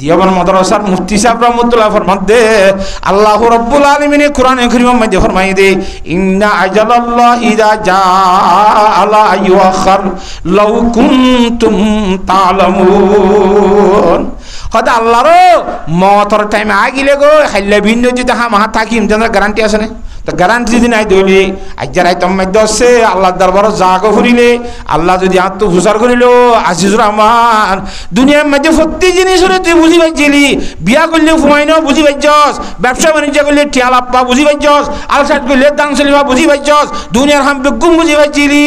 দিয়াবান মাদ্রাসার মুফতি সাহেব রহমাতুল্লাহ ফরমাতে আল্লাহ রাব্বুল আলামিন কোরআনে কারীমের মধ্যে ফরমাই দে ইন্না আজালাল্লাহি ইযা জাআ লা ইউআখার লাউ কুনতুম তা'লামুন হদা আল্লাহর মওতর টাইম আগিলে গো হাইলে ভিন্ন যদি হামা থাকিম জানা গ্যারান্টি আছে না তো গ্যারান্টি যদি নাই দইলে আজ্জারাই তম্মাই দছে আল্লাহর দরবার জাগো ফুরিলে আল্লাহ যদি আত্ম হুসার করিল আজিজুর রহমান দুনিয়ার মধ্যে প্রতি জিনিসরে তুই বুঝি পাইছিলি বিয়া করলে ফুমাইনো বুঝি পাইছস ব্যবসা বাণিজ্য করলে টিয়ালাপ্পা বুঝি পাইছস আলসাট করলে দান চলিবা বুঝি পাইছস দুনিয়ার হাম বেগুম বুঝি পাইছিলি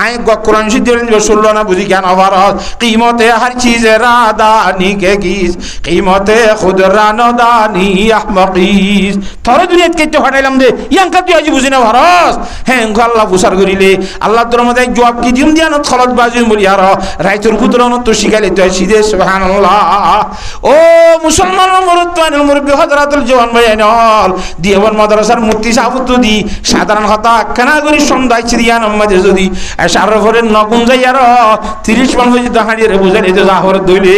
আই কোরআন সিদ্ধেন শুনলো না বুঝি জ্ঞান হবারত কিমতে হর চিজে রাদানি কে গিস কিমতে খুদ রানদানি আহমাকিস থরে দুনিয়াত কেতে হটাইলাম দে ইয়াঙ্কা তুই আজি বুঝি না ভারস হ্যাঁ আল্লাহ ফুসার করিলে আল্লাহ তোর মধ্যে জবাব কি দিম দিয়ানত খলত বাজুম বলি আর রাইতুর পুত্রনত তো শিখাইলে তুই সিদে সুবহানাল্লাহ ও মুসলমান মুরুদ্দানুল মুরব্বি হযরতুল জওয়ান ভাইয়ানল দিয়াবান মাদ্রাসার মুফতি সাহেব তো দি সাধারণ কথা কেনা করি সন্ধ্যায় চিরিয়ান আমাদের যদি সারফরে নগুন যাই আর 30 মান হইছে দাহাড়িয়ে বুঝাই দে জাহর দইলে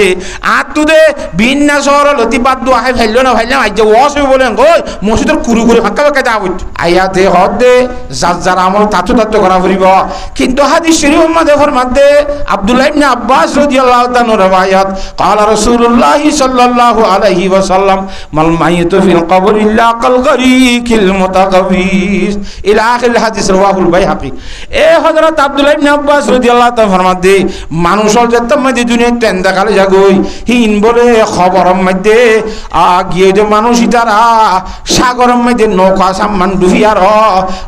আর তুদে বিন্না শহর লতিবাদ দু আই ফাইলো না ফাইলাম আজ ওয়াস বলেন কই মসজিদের কুরু করে ফাঁকা ফাঁকা দাওত আয়াতে হদে যার আমল তাতু তাতু করা ফুরিব কিন্তু হাদিস শরীফ মধ্যে ফরমাতে আব্দুল্লাহ ইবনে আব্বাস রাদিয়াল্লাহু তাআলা রওয়ায়াত قال رسول الله صلى الله عليه وسلم মাল মাইয়িতু ফিল কবরি ইল্লা কাল গরিকিল মুতাকাব্বিস ইলা আখির হাদিস রাওয়াহুল বাইহাকি এ হযরত আব্দুল্লাহ ইবনে আব্বাস রাদিয়াল্লাহু তাআলা ফরমাতে মানুষের যত মধ্যে দুনিয়া তেন্দা কালে যাগই হিন বলে খবরের মধ্যে গিয়ে যে মানুষ ইতারা সাগরের মধ্যে নৌকা সামান ডুবিয়ার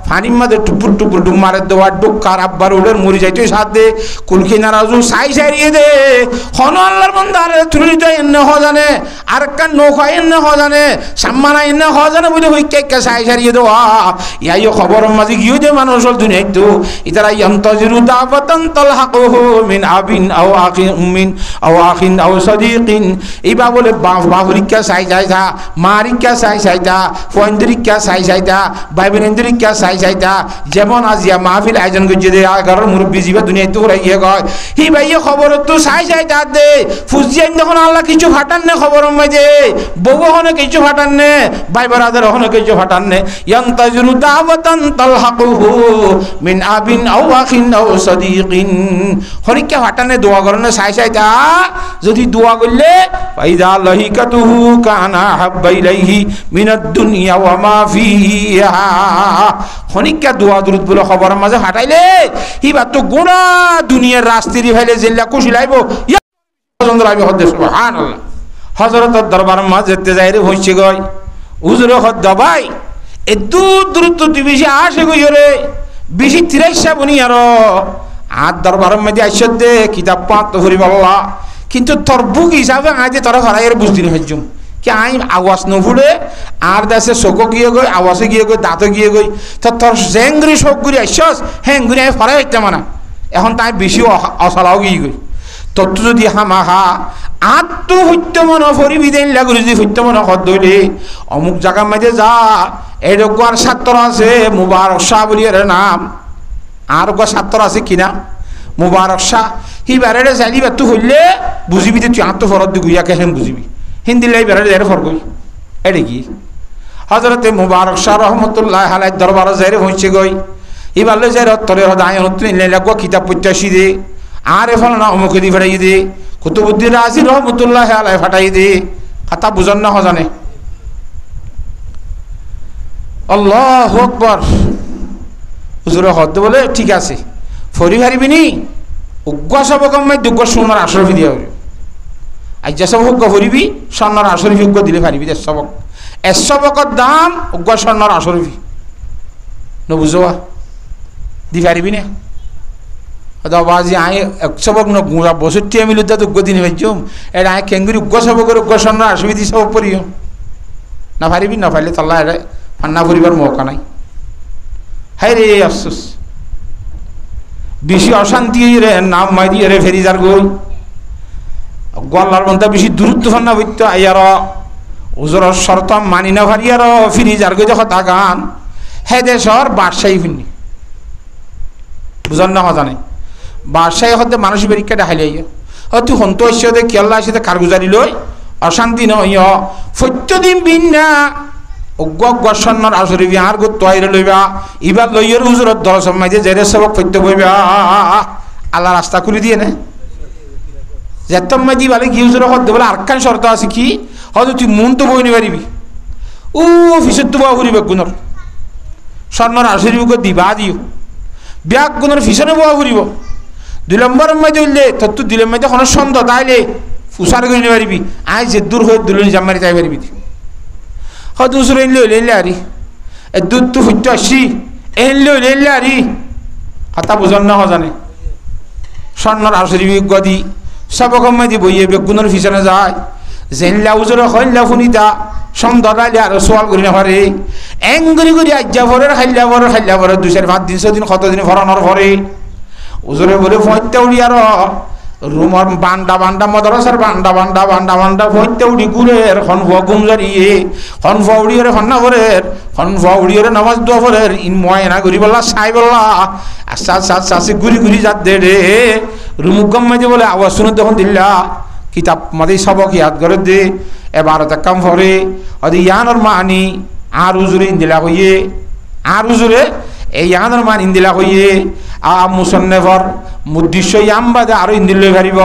পানির মধ্যে টুপুর টুপুর ডুব মারে দেওয়া ডুক্কার আব্বার উড়ের মরি যাইতে সাথে কুলকিনারা জু সাই সাইরিয়ে দে হন আল্লাহর বান্দারে তুলিতে এনে হ জানে আর কান নৌকা এনে হ জানে সাম্মানা এনে হ জানে বলে হই কে সাই সাইরিয়ে দেওয়া ইয়াই খবরের মাঝে গিয়ে যে মানুষ দুনিয়া তো ইতারা ইয়ান্তাজিরু দাওয়াতান তালহাকুহু মিন আবিন আও আখিন উম্মিন আও আখিন আও সাদিকিন এইবা বলে বাহুরিকা সাই যাইতা মারিকা সাই সাইতা ফন্দ্রিকা সাই সাইতা বাইবেনেন্দ্রিকা সাই সাইতা যেমন আজিয়া মাহফিল আয়োজন করছে দে আগার মুরব্বি জিবা দুনিয়াতে ওরাইয়ে গয় হি ভাইয়ে খবর তো সাই সাইতা দে ফুজিয়ান যখন আল্লাহ কিছু ফাটান নে খবর মাঝে বউ হনে কিছু ফাটান নে ভাই বারাদার হনে কিছু ফাটান নে ইয়ান্তাজিরু দাওয়াতান তালহাকুহু মিন আবিন আও আখিন আও সাদিকিন হরিকা ফাটানে দোয়া করনে সাই সাইতা যদি দোয়া করলে ফাইদা লাহিকাতুহু কানা হাব্বা ইলাইহি মিনাদ দুনিয়া ওয়া মা ফিহা হনিকা দোয়া দুরুদ বলে খবরের মাঝে হাঁটাইলে হিবা তো গোনা দুনিয়ার রাস্তিরি ভাইলে জিল্লা খুশি লাইব পর্যন্ত লাইব হদ্দে সুবহানাল্লাহ হযরতের দরবার মাঝে যেতে যাই রে হইছে গয় হুজুর হদ্দ ভাই এ দূরত্ব তুই বেশি আসে গই রে বেশি তিরাইসা বনি আর দরবারের মধ্যে আইসে দে কিতাব পাত হরি বাবা কিন্তু তোর বুক হিসাবে আজ তোরা হরাইয়ের বুঝদিন হইজুম কি আই আওয়াজ নফুড়ে আর দেশে চোখো গিয়ে গই আওয়াজে গিয়ে গই দাঁতে গিয়ে গই তো তোর জেংগুড়ি শোক গুড়ি আসছস হ্যাংগুড়ি আমি ফরাই হইতে মানা এখন তাই বেশি অসলাও গিয়ে গই তোর তো যদি হামাহা আত্ম সত্য মন ফরিবি দেন লাগু যদি সত্য মন হদ দইলে অমুক জায়গার মাঝে যা এরকম আর ছাত্র আছে মুবারক শাহ বলি এর নাম আর ছাত্র আছে কিনা মুবারক শাহ হি বেড়ে যাইলিবা তুই হইলে বুঝিবি যে তুই আত্ম ফরত দি গুইয়াকে হেম বুঝিবি হিন্দি লাই বেড়ে যাই ফরগই এটা কি হজরতে মুবারক শাহ রহমতুল্লাহ আলাইহির দরবারে যাই হইছে গই ইবালে যাই রত্তরে হদায় নতুন লাগো কিতাব পড়তাছি দে আর এফল না অমুক দি ফেরাই দে কুতুবউদ্দিন রাজি রহমতুল্লাহ আলাইহি ফাটাই দে কথা বুঝন না হজানে আল্লাহু আকবার হুজুর হদ বলে ঠিক আছে ফরি হারিবিনি উগ্র সবকম মে দুগ্গ সোনার আশরফি দিয়া হইল আজ যে সব হুগ্গ ফরিবি সোনার আশরফি হুগ্গ দিলে পারিবি যে সবক এ সবকর দাম উগ্র সোনার আশরফি ন বুঝোয়া দি পারিবি না বাজি আই এক সবক ন গুঁড়া 62 মিলুদা দুগ্গ দিন ভাইজুম এটা আই কেঙ্গুরি উগ্র সবকের উগ্র সোনার আশরফি দি সব পড়িও না পারিবি না পাইলে তাল্লা এটা ফান্না পরিবার মৌকা নাই হাই রে আফসোস বেশি অশান্তি রে নাম মাই দিয়ে রে ফেরিজার গই গল্লার মধ্যে বেশি দূরত্ব ফান্না হইতো আইয়ার হুজুরের শর্ত মানি না ভারিয়ার ফিরিজার গই যখন তাগান হে দেশর বাদশাহী ফিনি বুঝান না জানে বাদশাহী হতে মানুষ পরীক্ষা দেখাইলে তুই হন্ত আসছে কেল্লা আসে কারগুজারি লই অশান্তি নয় প্রত্যেকদিন বিন্না স্বর্ণর আসরিবি আর গো তৈরি লইবা এবার লইয়ের হুজুরত দশ মাইতে জেরে সবক ফৈত্য বইবা আল্লাহ রাস্তা খুলে দিয়ে না যেতম মাইদি বলে কি হুজুর হদ বলে আরকান শর্ত আছে কি হয়তো তুই মন তো বই নিবারিবি ও অফিসের তো বয়া ফুরিবে গুণর স্বর্ণর আসরিবকে দিবা দিও ব্যাগ গুণর ফিসনে বয়া ফুরিব 2 নম্বর মাইতে উঠলে তোর তো 2 মাইতে কোনো সন্দ তাইলে ফুসার করে নিবারিবি আই যে দূর হয়ে দুলনি জামারি তাই পারিবি হয়তো হুজুর এনলে এনলে আরি এ দুধ তো হইতে আসি এনলে এনলে আরি কথা বুঝন না জানে স্বর্ণর আসরিবি গদি সবক মাইদি বইয়ে বেগুনের ফিসনে যায় জেনলা হুজুর হইলা ফুনিতা সন্ধ্যালে আর সোয়াল করি না পারে এঙ্গুরি করি আজ্জা ভরের খাইলা ভরের 2-5 দিন 6 দিন কতদিন ভরানোর পরে হুজুরে বলে ফইতে উড়ি আর রুমর বান্ডা মদরসার বান্ডা ফইতে উড়ি গুরের হনফুয়া গুমজারিয়ে হনফুয়া উড়িয়ে হন্না ভরের হনফুয়া উড়িয়ে নামাজ দোয়া ভরের ইন ময়না করি বললা সাই বললা আচ্ছা গুরি যাত দে রে রুমুক গম্মাইতে বলে আওয়াজ শুনে তখন দিল্লা কিতাব মাদি সবক ইয়াদ করে দে এবার কাম ভরে অদি ইয়ানোর মানি আর হুজুরে ইন্দিলা হইয়ে আর হুজুরে এই ইয়ানোর মান ইন্দিলা হইয়ে মুসন্নেফর মুদ্দিশ্য ইয়াম বাদে আরো ইন্দিল লই পারিব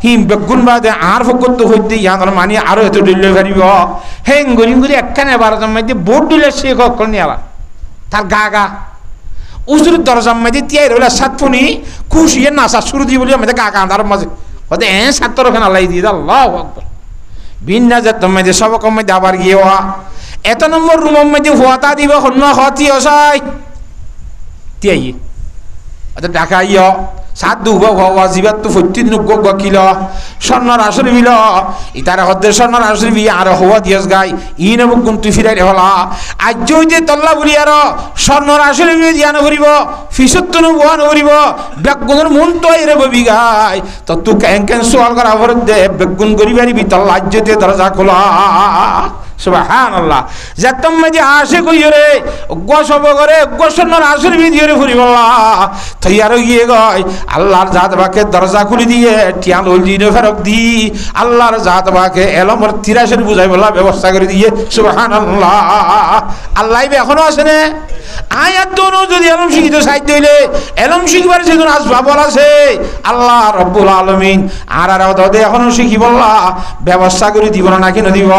হিম বেগুন বাদে আর ফকত হইতে ইয়ানোর মানি আরো এত দিল লই পারিব হেং গরি একখানে এবার জমাইতে বোর্ড দিলে সে কখন নিয়ালা তার গা উজুরের দরজার মাঝে তিয়াই রইলা সাতফুনি খুশিয়ে নাচা শুরু দিয়ে বলি আমাদের গা কাঁদার মাঝে হতে সাতর ওখানে আল্লাহ দিয়ে আল্লাহ আকবার বিন্না যাত মাঝে সব কম মাঝে আবার গিয়ে হওয়া এত নম্বর রুমের মাঝে হওয়াতা দিব হন্য হতি অসাই তিয়াই ডাকা ইয় সাত দুব হওয়া জীবাত তো প্রতিদিন গকিল স্বর্ণর আসর বিল ইতারা হদ্দে স্বর্ণর আসর বি আর হওয়া দিয়স গাই ই নব গুনতু ফিরাই হলা আজ যে তল্লা বলি আর স্বর্ণর আসর বি দিয়ানো করিব ফিসত্তনু বুয়া নকরিব বেগুনের মন তো এরে ববি গাই তো তু কেন সোয়াল করা ভর দে বেগুন করি পারিবি তল্লা আজ যে দরজা খোলা সুবহানাল্লাহ যেতম মাঝে আসে কইরে গোসব করে গোসন্নর আসর বি দিয়ে ফুরিবল্লা তাই আর গিয়ে গয় আল্লাহর জাত বাকে দরজা খুলে দিয়ে টিয়াল দিনে ফেরক দি আল্লাহর জাত বাকে এলমর 83 বুঝাই বলা ব্যবস্থা করে দিয়ে সুবহানাল্লাহ আল্লাহ এখনো আছে না আয়াত দোনো যদি এলম শিখিত সাহিত্য হইলে এলম শিখবার সেদিন আসবাব আছে আল্লাহ রব্বুল আলামিন আর দে এখনো শিখি বললা ব্যবস্থা করে দিব না নাকি না দিব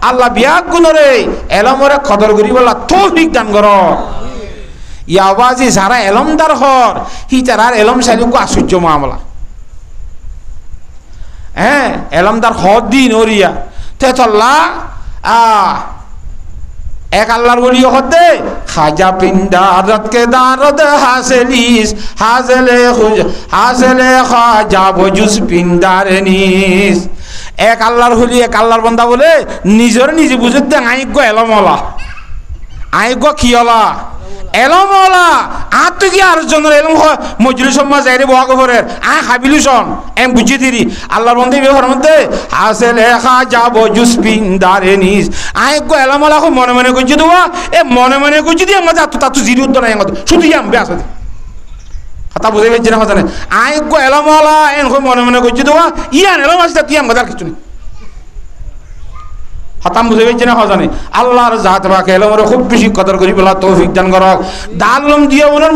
আল্লাহ বিয়াক গুণরে এলমরে কদর করি বললা তৌফিক দান করো ইয়াবাজি যারা এলমদার হর হি তারার এলম সাইলুকু আশ্চর্য মামলা হ্যাঁ এলমদার হর দিন ওরিয়া তেতল্লা এক আল্লাহর বলি হতে খাজা পিন্দারতকে দারদ হাসেলিস হাসেলে খাজা বজুস পিন্দারনিস এক আল্লাহর হলি এক আল্লাহর বান্দা বলে নিজে বুঝে দে আইগ এলমলা আইগ কিয়লা এলমলা আর তো কি আর জনের এলম মজলিস সমাজ যাইরে বহা গফরের আ হাবিলুসন এম বুঝি দিরি আল্লাহর বন্ধে ব্যবহার মধ্যে আসলে খাজা বজুস পিন্দারনিস আইগ এলমলা মনে কইছি দেওয়া এ মনে কইছি দিয়ে আমাদের তাতু জিরি উদ্দ নাই আমাদের শুধু যাম বেশ আছে কথা বুঝে গেছি না কথা নেই আইগ এলমলা এন মনে কইছি দেওয়া ইয়ান এলম আছে তুই আমাদের কিছু নেই হতাম বুঝে গেছি না কথা নেই আল্লাহর জাত বাকে এলমরে খুব বেশি কদর করি বলা তৌফিক দান করক দালম দিয়ে ওনার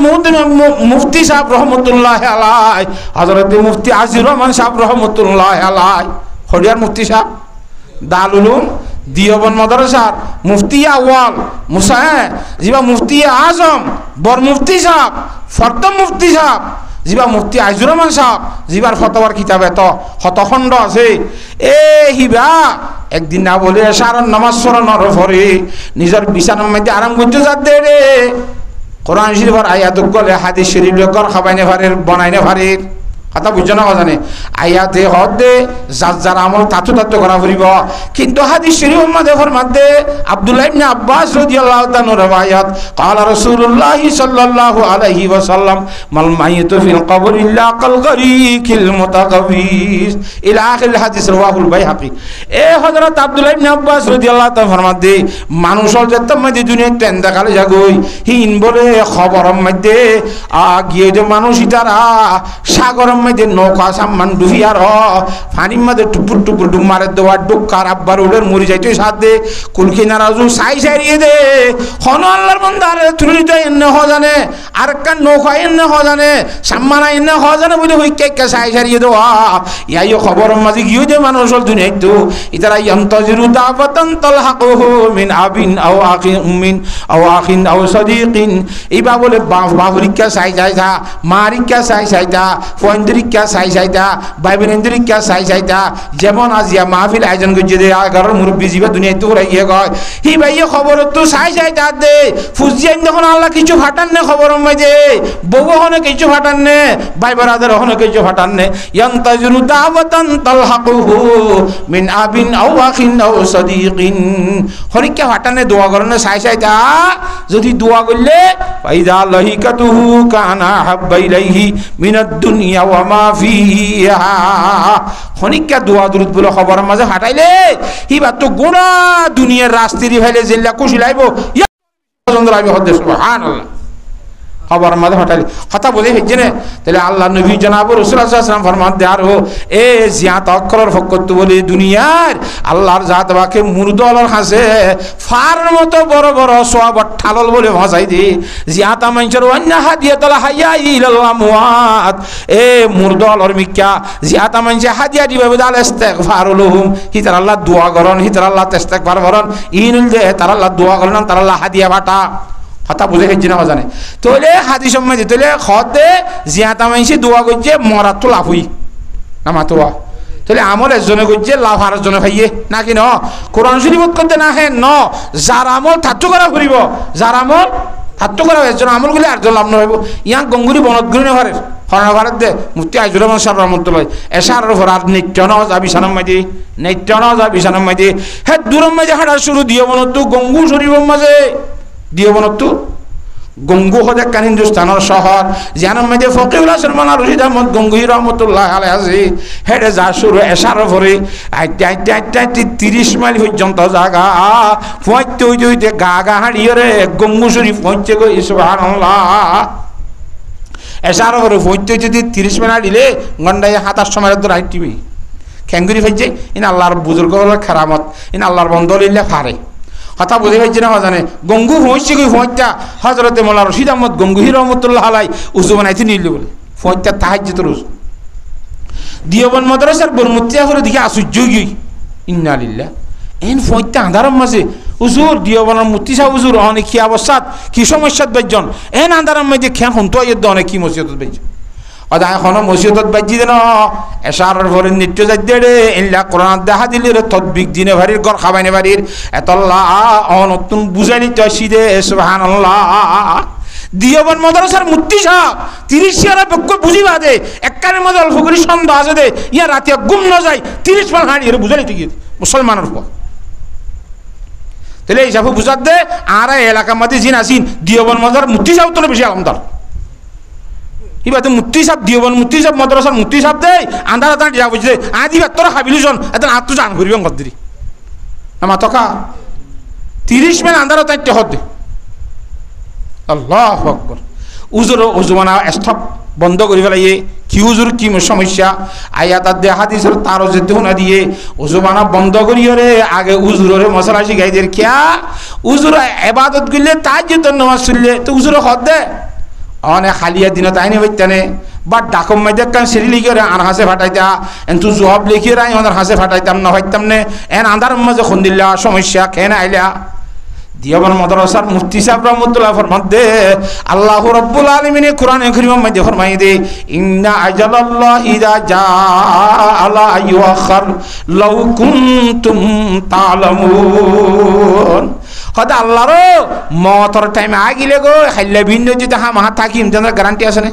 মুফতি সাহেব রহমতুল্লাহ আলাই হযরত মুফতি আজির রহমান সাহেব রহমতুল্লাহ আলাই হরিয়ার মুফতি সাহেব দালুলুম দিয়বন মাদ্রাসার মুফতি আউয়াল মুসা জিবা মুফতি আজম বর মুফতি সাহেব ফরতম মুফতি সাহেব জিবা মুফতি আজির রহমান সাহেব জিবার ফতোয়ার কিতাবে তো হতখণ্ড আছে এ হিবা একদিন না বলে সারা নামাজ পড়ানোর পরে নিজের বিছানার মধ্যে আরাম করতে যাতে রে কোরআন শরীফের আয়াত গলে হাদিস শরীফ গর খাবাইনে পারে বনাইনে পারে কথা বুঝছো না কথা নেই আয়াতে হদে যার আমল তাতু করা ফুরিব কিন্তু হাদিস শরীফের মধ্যে ফরমাতে আব্দুল্লাহ ইবনে আব্বাস রাদিয়াল্লাহু তাআলা রওয়ায়াত قال رسول الله صلى الله عليه وسلم মাল মাইয়িতু ফিল কবরি ইল্লা কাল গরিকিল মুতাকাব্বিস ইলা আখির হাদিস রাওয়াহুল বাইহাকি এ হযরত আব্দুল্লাহ ইবনে আব্বাস রাদিয়াল্লাহু তাআলা ফরমাতে মানুষের যত মধ্যে দুনিয়া তেন্দা কালে যাগই হিন বলে খবরের মধ্যে গিয়ে যে মানুষ ইতারা সাগরের মধ্যে নৌকা সাম্মান ডুবিয়ার পানির মধ্যে টুপুর টুপুর ডুব মারে দেওয়া ডুক্কার আব্বার উডের মরি যাইতে সাথ দে কুলকিনারা সাই সাইরিয়ে দে হন আল্লাহর বান্দার তুলিতে এনে হ জানে আর কান নৌকা এনে হ জানে সাম্মানা এনে হ জানে বলে হইকে সাই সাইরিয়ে দেওয়া ইয়াই খবর মাঝে গিয়ে যে মানুষ দুনিয়ায় তো ইতারা ইয়ান্তাজিরু দাওয়াতান তালহাকুহু মিন আবিন আও আখিন আও সাদিকিন এইবা বলে বাহুরিকা সাই সাইতা মারিকা সাই সাইতা ফয়েন্দ্রিকা সাই সাইতা বাইবেনেন্দ্রিকা সাই সাইতা যেমন আজিয়া মাহফিল আয়োজন করছে দে আগার মুরব্বী জীবা দুনিয়ায় তো রাইয়ে গয় হি ভাইয়ে খবর তো সাই সাইতা দে ফুজিয়ান যখন আল্লাহ কিছু ফাটান নে খবর মাঝে বউ হনে কিছু ফাটান নে ভাই বারাদার হনে কিছু ফাটান নে ইয়ান্তাজিরু দাওয়াতান তালহাকুহু মিন আবিন আও আখিন আও সাদিকিন হরিকা ফাটানে দোয়া করনে সাই সাইতা যদি দোয়া করলে ফাইদা লাহিকাতুহু কানা হাব্বা ইলাইহি মিনাদ দুনিয়া ওয়া মা ফিহা হনিকা দোয়া দুরুদ বলে খবর মাঝে হাঁটাইলে হিবা তো গোড়া দুনিয়ার রাস্তিরি ভাইলে জিল্লা খুশি লাইব ইয়া পর্যন্ত লাইব হদ্দে সুবহানাল্লাহ খবর মাঝে হাঁটাইলে কথা বলে হেজে না তাহলে আল্লাহ নবী জনাব রাসূলুল্লাহ সাল্লাল্লাহু আলাইহি ওয়াসাল্লাম ফরমান দেয়ার হো এ জিয়াত অক্ষর ফকত বলে দুনিয়ার আল্লাহর জাত বাকে মুরদলর হাসে ফার মতো বড় বড় সওয়াব ঠালল বলে ভাষাই দি জিয়াত মানসর ওয়ান্না হাদিয়াতুল হাইয়া ইলাল আমওয়াত এ মুরদলর মিক্কা জিয়াত মানসে হাদিয়া দিবে বদাল ইস্তিগফার লহুম হিতার আল্লাহ দোয়া করন হিতার আল্লাহ ইস্তিগফার করন ইনুল দে তার আল্লাহ দোয়া করন তার আল্লাহ হাদিয়া বাটা কথা বুঝে হেজি না জানে তোলে হাদিস সম্মতি তোলে খদে জিয়াতা মাইসি দোয়া করছে মরাত তো লাভ হই না মাতোয়া তোলে আমল একজনে করছে লাভ আর একজনে ভাইয়ে নাকি ন কোরআন শরীফত করতে না হে ন যার আমল থাত্য করা ফুরিব যার আমল থাত্য করা একজন আমল গুলি আরেকজন লাভ নহব ইয়াক গঙ্গুরি বনতগুরি নেভারে হরণ ভারত দে মুফতি আইজুর রহমান সাহেব রহমতুল্লাহ এশারের উপর আর নিত্য ন যা বিছানার মাঝে নিত্য ন যা বিছানার মাঝে হে দূরের মাঝে হাঁটার শুরু দিয়ে বনতো গঙ্গু শরীফের মাঝে দিয়ে বনতো গঙ্গু হদে কান হিন্দুস্তানের শহর জানার মধ্যে ফকিউল হাসান মানা রশিদ আহমদ গঙ্গুহি রহমতুল্লাহ আলাইহি হেডে যা শুরু এশার ভরে 30 মাইল পর্যন্ত জায়গা পৌঁছতে হইতে গা গা হাঁড়িয়ে রে গঙ্গু শরীফ পৌঁছে গই সুবহানাল্লাহ এশার ভরে পৌঁছতে যদি 30 মিনিট দিলে গন্ডায় 27 সময়ের দূর হাঁটিবি খেঙ্গুরি ফেলছে ইন আল্লাহর বুজুর্গ খেরামত ইন আল্লাহর বন্দলিল্লা ফারে কথা বুঝে পাইছি না জানে গঙ্গু পৌঁছে গই পৌঁছটা হজরতে মোল্লা রশিদ আহমদ গঙ্গুহি রহমতুল্লাহ আলাই উজু বানাইতে নিল বলে পৌঁছটা তাহাজ্জুদ রোজ দিয়বন মাদ্রাসার বরমতিয়া করে দিকে আশ্চর্য গই ইন্না লিল্লাহ এন পৌঁছটা আন্ধারের মাঝে হুজুর দিয়বনের মুফতি সাহেব হুজুর অনেক কি অবস্থাত কি সমস্যাত বাইজন এন আন্ধারের মাঝে খেয়াল হন্তো অনেক কি মসজিদত বাইজন অদা এখন মসজিদত বাজি দেন এশারের ভরে নিত্য যাইতে রে ইল্লা কোরআন দেখা দিলে রে তদবিক দিনে ভারির গর খাবাইনে ভারির এতল্লাহ নতুন বুঝাই নিতে আসিদে সুবহানাল্লাহ দিয়বন মাদ্রাসার মুফতি সাহেব 30 ইয়ারা বক্ক বুঝিবা দে এককারের মধ্যে অল্প করে সন্দেহ আছে দে ইয়া রাতে ঘুম না যায় 30 বার হাঁড়ি এর বুঝাই নিতে গিয়ে মুসলমানের পর তাহলে এই সব বুঝাত দে আর এলাকার মধ্যে জিন আসিন দিয়বন মাদ্রাসার মুফতি সাহেব তো বেশি আলমদার ইবা তো মুফতি সাহেব দিয়বন মুফতি সাহেব মাদ্রাসার মুফতি সাহেব দেই আন্ধার আন্ধার দিয়া বুঝতে আদি তোরা হাবিলুজন এতন আত্ম জান করিব গদ্দি আমা তকা 30 মিনিট আন্ধার তাইতে হদে আল্লাহু আকবার উজুর উজমানা স্টপ বন্ধ করি ফেলাইয়ে কি উজুর কি সমস্যা আয়াত দে হাদিসের তার যেতে না দিয়ে উজমানা বন্ধ করিও রে আগে উজুরে মশলা শিখাই দের কিয়া উজুর ইবাদত গলে তাজ্জুদ নামাজ পড়লে তো উজুর হদ দে অনেক খালিয়া দিন তাই নি হইতানে বা ডাকম মাইদে কান সিঁড়ি লিখে আর হাসে ফাটাইতা এন তু জবাব লিখিয়ে রাই ওদের হাসে ফাটাইতাম না হইতাম নে এন আন্ধার মাঝে খুন্দিল্লা সমস্যা খেয়ে আইলা দিয়বন মাদ্রাসার মুফতি সাহেব রহমতুল্লাহ ফরমান দে আল্লাহ রাব্বুল আলামিন কোরআনে কারীমের মধ্যে ফরমাই দে ইন্না আজালাল্লাহি ইযা জাআলা ইউআখার লাউ কুনতুম তা'লামুন হদা আল্লাহর মতর টাইম আগিলে গো খাইলে ভিন্ন যদি মাহা থাকিম জানার গ্যারান্টি আছে না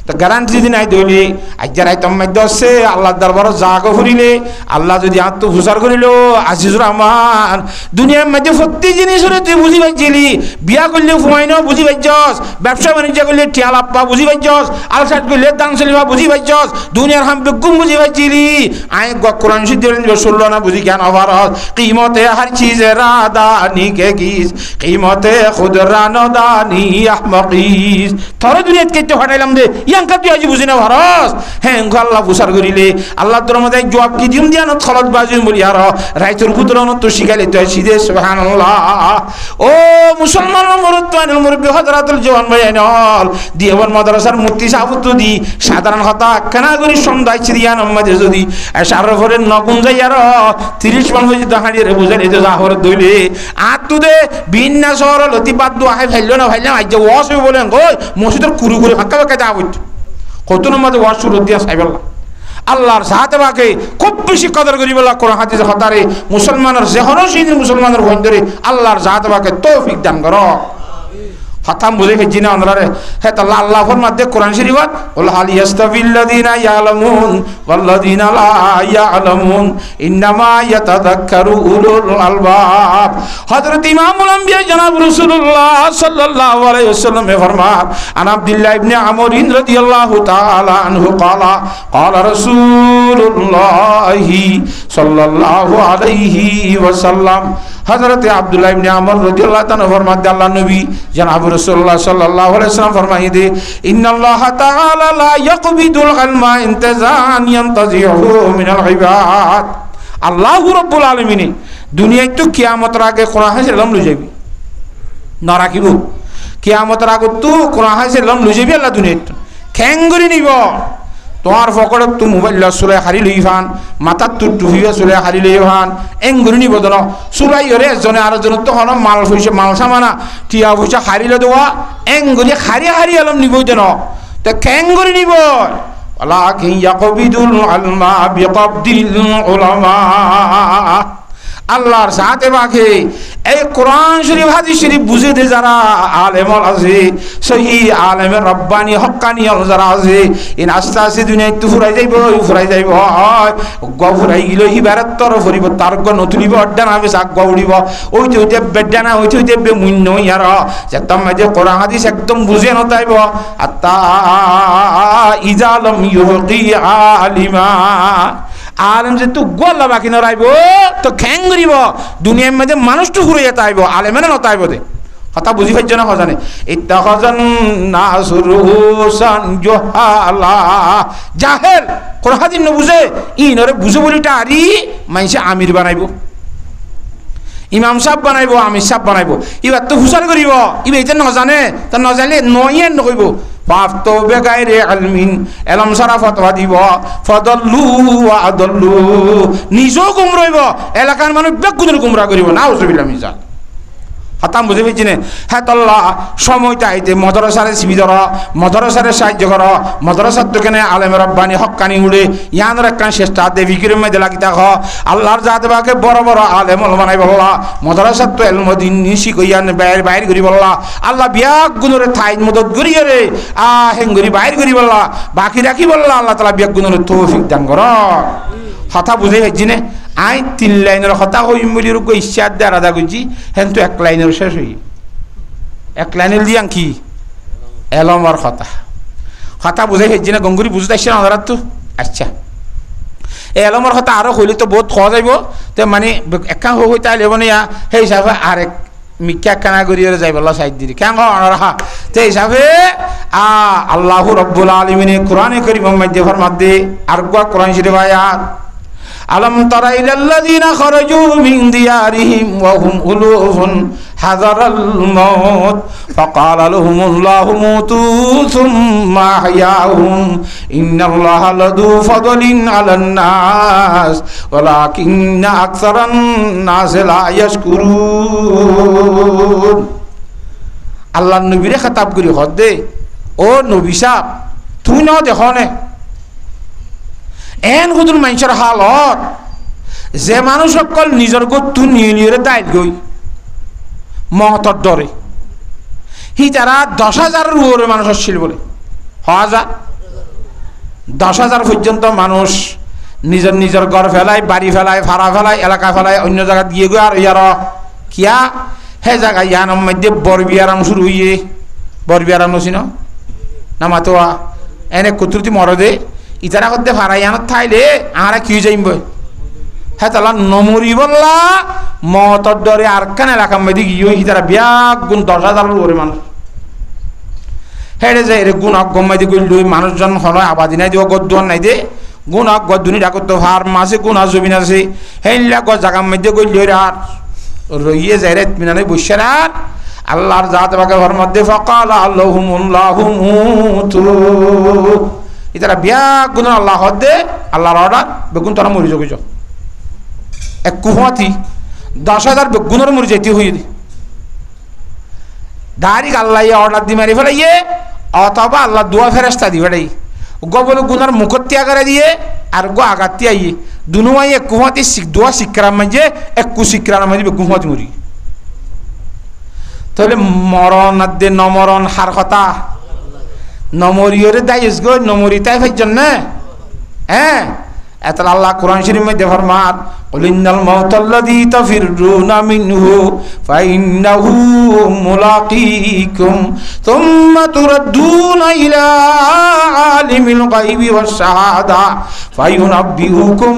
তো গ্যারান্টি যদি নাই দইলে আজ যারাই তোমার দশে আল্লাহর দরবার জাগো ফুরিলে আল্লাহ যদি আত্ম হুসার করিল আজিজুর রহমান দুনিয়ার মধ্যে প্রত্যেক জিনিসের তুই বুঝি পাইছিলি বিয়া করলে ফুমাইন বুঝি পাইছস ব্যবসা বাণিজ্য করলে টিয়ালাপ্পা বুঝি পাইছস আলসাট করলে দান চলিবা বুঝি পাইছস দুনিয়ার হাম বেগুম বুঝি পাইছিলি আই কোরআন সিদ্ধি ষোলো না বুঝি জ্ঞান হবার কিমতে হর চিজের দানি কে কিস কিমতে খুদ রানো দানি আহমকিস থরে দুনিয়াত কেটে ফাটাইলাম দে ইয়াঙ্কা তুই আজি বুঝি না ভারস হ্যাঁ আল্লাহ প্রচার করিলে আল্লাহ তোর মধ্যে জবাব কি দিম দিয়া নত খলত বাজুন বলি আর রাইতুর পুত্র তো শিখাইলে তুই সিধে সুবহানাল্লাহ ও মুসলমান মুরুত্তানুল মুরব্বি হযরতুল জওয়ান ভাই আইনল দিওয়ান মাদ্রাসার মুফতি সাহেব দি সাধারণ কথা কেনা করি সন্ধ্যায় চিরিয়া নম্বরে যদি শারফের নগুন যাই আর 30 মান হয়ে দাঁড়িয়ে রে বুঝাই তো জাহর দইলে আর তুদে বিন্না শহর লতি বাদ দু আই ভাইলো না ভাইলাম আজ যে ওয়াশ বলেন কই মসজিদের কুরু করে ফাঁকা ফাঁকা যাবো কত নম্বর ওয়াশ শুরু দিয়া সাইবাল্লাহ আল্লাহর সাথে বাকে খুব বেশি কদর করিব আল্লাহ কোরআন হাদিস হতারে মুসলমানের জহরসিন মুসলমানের বন্ধরে আল্লাহর সাথে বাকে তৌফিক দান করো হাতাম বুঝে ফেজি না অনরারে হে তাআলা আল্লাহ ফরমাতে কোরআন শরীফত ওয়াল হাল ইয়াস্তাবিল্লাযিনা ইয়ালামুন ওয়াল্লাযিনা লা ইয়ালামুন ইন্নামা ইয়াতাযাক্কারু উলুল আলবাব হযরত ইমামুল আম্বিয়া জনাব রাসূলুল্লাহ সাল্লাল্লাহু আলাইহি ওয়াসাল্লাম ফরমান আন আব্দুল্লাহ ইবনে আমর রাদিয়াল্লাহু তাআলা আনহু ক্বালা ক্বালা রাসূলুল্লাহ সাল্লাল্লাহু আলাইহি ওয়াসাল্লাম হযরত আব্দুল্লাহ ইবনে আমর রাদিয়াল্লাহু তাআলা ফরমান আল্লাহর নবী জনাব রাসূলুল্লাহ সাল্লাল্লাহু আলাইহি ওয়াসাল্লাম ফরমাই দে ইন্নাল্লাহ তাআলা লা ইয়াকবিদুল ইলমা ইনতিজান ইয়ানতাজিহু মিনাল ইবাদ আল্লাহ রাব্বুল আলামিন দুনিয়ায় তো কিয়ামতের আগে কোরআন হাদিস ইলম লই যাবি না রাখিব কিয়ামতের আগে তো কোরআন হাদিস ইলম লই যাবি আল্লাহ দুনিয়ায় খেঙ্গুরি নিব তোমার ফকড়ত তো মোবাইল সুলাই হারি লই ফান মাথার তো টুহিয়া সুলাই হারি লই ফান এঙ্গুরি নিব দন সুলাই ওরে জনে আর জন তো হন মাল হইছে মাল সামানা টিয়া হইছে হারি লে দেওয়া এঙ্গুরি হারি হারি আলম নিব দেন তো খেঙ্গুরি নিব ওয়ালাকিন ইয়াকবিদুল ইলমা বিকবদিল উলামা আল্লাহর সাথে বাকে এই কোরআন শরীফ হাদিস শরীফ বুঝে দে যারা আলেম আছে সহি আলেমের রব্বানি হক্কানি যারা আছে ইন আস্তে আস্তে দুনিয়ায় তো ফুরাই যাইব ফুরাই গেল হিবারের তরফ ফুরিব তার গ নতুলিব অড্ডানা হবে শাক গ উড়িব ওইতে ওইতে বেডানা ওইতে ওইতে বে মুন্য ইয়ার যে তোমরা যে কোরআন হাদিস একদম বুঝে নতাইব আত্তা ইজালম ইউকি আলিমা আলেম যে তু গোল্লা বাকি নরাইব তো খ্যাং করিব দুনিয়ার মধ্যে মানুষ তো ঘুরে যেতে আইব আলেমেনে নতাইব দে কথা বুঝি পাইছ না হজানে ইত্তাখাযান নাসরুসান জুহালা জাহেল কোরআন হাদিস ন বুঝে ইনরে বুঝে বলিটা আরি মাইসে আমির বানাইব ইমাম সাহেব বানাইব আমির সাহেব বানাইব ইবার তো হুসার করিব ইবে এটা নজানে তা নজালে নয়ে নকইব ফাফতো বেগাইরে আলমিন এলম সারা ফতোয়া দিব ফদল্লু ওয়া আদল্লু নিজেও গুমরাইব এলাকার মানুষ বেগুনের গুমরা করিব নাউজুবিল্লাহ মিন যালিক হাতাম বুঝে পেয়েছি না হ্যাঁ তল্লা সময়টা আইতে মদরসারে সিবিদর মদরসারে সাহায্য কর মদরসার তো কেনে আলেমের রব্বানি হক্কানি উড়ে ইয়ানোর একখান চেষ্টা দে বিক্রির মধ্যে লাগি থাক আল্লাহর জাতে বাকে বড় বড় আলেম বানাই বললা মদরসার তো এলমদিন নিশি কইয়ান বাইর করি বললা আল্লাহ বিয়াক গুণরে ঠাইন মদত করিয়ে রে হেঙ্গুরি বাইর করি বললা বাকি রাখি বললা আল্লাহ তালা বিয়াক গুণরে তৌফিক দান কর কথা বুঝে পেয়েছি না আই 3 লাইনের কথা হইম বলি রোগ ইচ্ছা দেয় আদা করছি হেন তো 1 লাইনের শেষ হই 1 লাইনের দিয়াং কি এলমর কথা বুঝে পেয়েছি না গঙ্গুরি বুঝতে আসছে না ওরা তো আচ্ছা এই এলমর কথা আরও হইলে তো বহুত খাওয়া যাইব তো মানে একা হই তাই লেব না সেই হিসাবে আরেক মিক্কা কানা করিয়ে যাইব আল্লাহ সাইড দিদি কেন রাহা তো হিসাবে আল্লাহ রব্বুল আলামিন কোরআনে কারীমের মধ্যে ফরমাতে আর কোরআন শরীফ আয়াত আলম তারা ইলাল্লাযিনা খারাজু মিন দিয়ারিহিম ওয়া হুম উলুফুন হাযারাল মাউত ফাকালা লাহুমুল্লাহু মুতু সুম্মা আহয়াহুম ইন্নাল্লাহা লাযু ফাদলিন আলান নাস ওয়ালাকিন্না আকসারান নাস লা ইয়াশকুরুন আল্লাহর নবীরে খেতাব করি হদে ও নবী সাহেব তুই না দেখো না এন হুদুর মানুষের হালত যে মানুষ সকল নিজের গতু নিয়ে নিয়ে দায়িত্ব গই মহতর ডরে হি তারা 10,000 উপরে মানুষ আসছিল বলে 10,000 পর্যন্ত মানুষ নিজের নিজের ঘর ফেলায় বাড়ি ফেলায় ভাড়া ফেলায় এলাকা ফেলায় অন্য জায়গা দিয়ে গো আর ইয়ার কিয়া হে জায়গায় ইয়ানোর মধ্যে বরবিয়ারাম শুরু হইয়ে বরবিয়ারাম নছিন না মাতোয়া এনে কুতুরতি মরদে ইতারা করতে ভাড়া ইয়ানত থাইলে আরা কি যাইম বই হ্যাঁ তাহলে নমরি বললা মতর ডরে আর কান এলাকার মধ্যে গিয়ে ইতারা বিয়াক গুণ 10,000 উপরে মানুষ হেড়ে যায় রে গুণক গম্মাই দি গইল মানুষজন হল আবাদি নাই দিব গদ্দুয়ান নাই দে গুণক গদ্দুনি ডাকত তো হার মাসে গুণা জমিন আছে হেইলা গ জাগার মধ্যে গইল আর রইয়ে যায় রে মিনানে বসে আর আল্লাহর জাত বাকে ঘর মধ্যে ফাকাল আল্লাহুমুল্লাহু মুতু ইতারা বিয়া গুণ আল্লাহ দে আল্লাহর অর্ডার বেগুন তোরা মরি যোগ এক কুহতি 10,000 বেগুনের মরি যেতে হই দাঁড়ি আল্লাহ অর্ডার দি মারি ফেলাইয়ে অথবা আল্লাহ দোয়া ফেরেস্তা দি ফেলাই গবল গুনার মুখত্যাগ করে দিয়ে আর গো আগাতি আইয়ে দুনুয়াই এক কুহতি দোয়া শিক্ষার মাঝে এক কুশিক্ষার মাঝে বেগুন হতি মরি তাহলে মরণ আদে নমরণ হার কথা নমরিয়রে দাইস গো নমরি তাই ভাইজন না হ্যাঁ এত আল্লাহ কোরআন শরীফের মধ্যে ফরমান কুলিনাল মাউতাল্লাযী তাফিরুনা মিনহু ফাইন্নাহু মুলাকীকুম সুম্মা তুরাদ্দুনা ইলা আলিমিল গায়বি ওয়াশ শাহাদা ফায়ুনাব্বিউকুম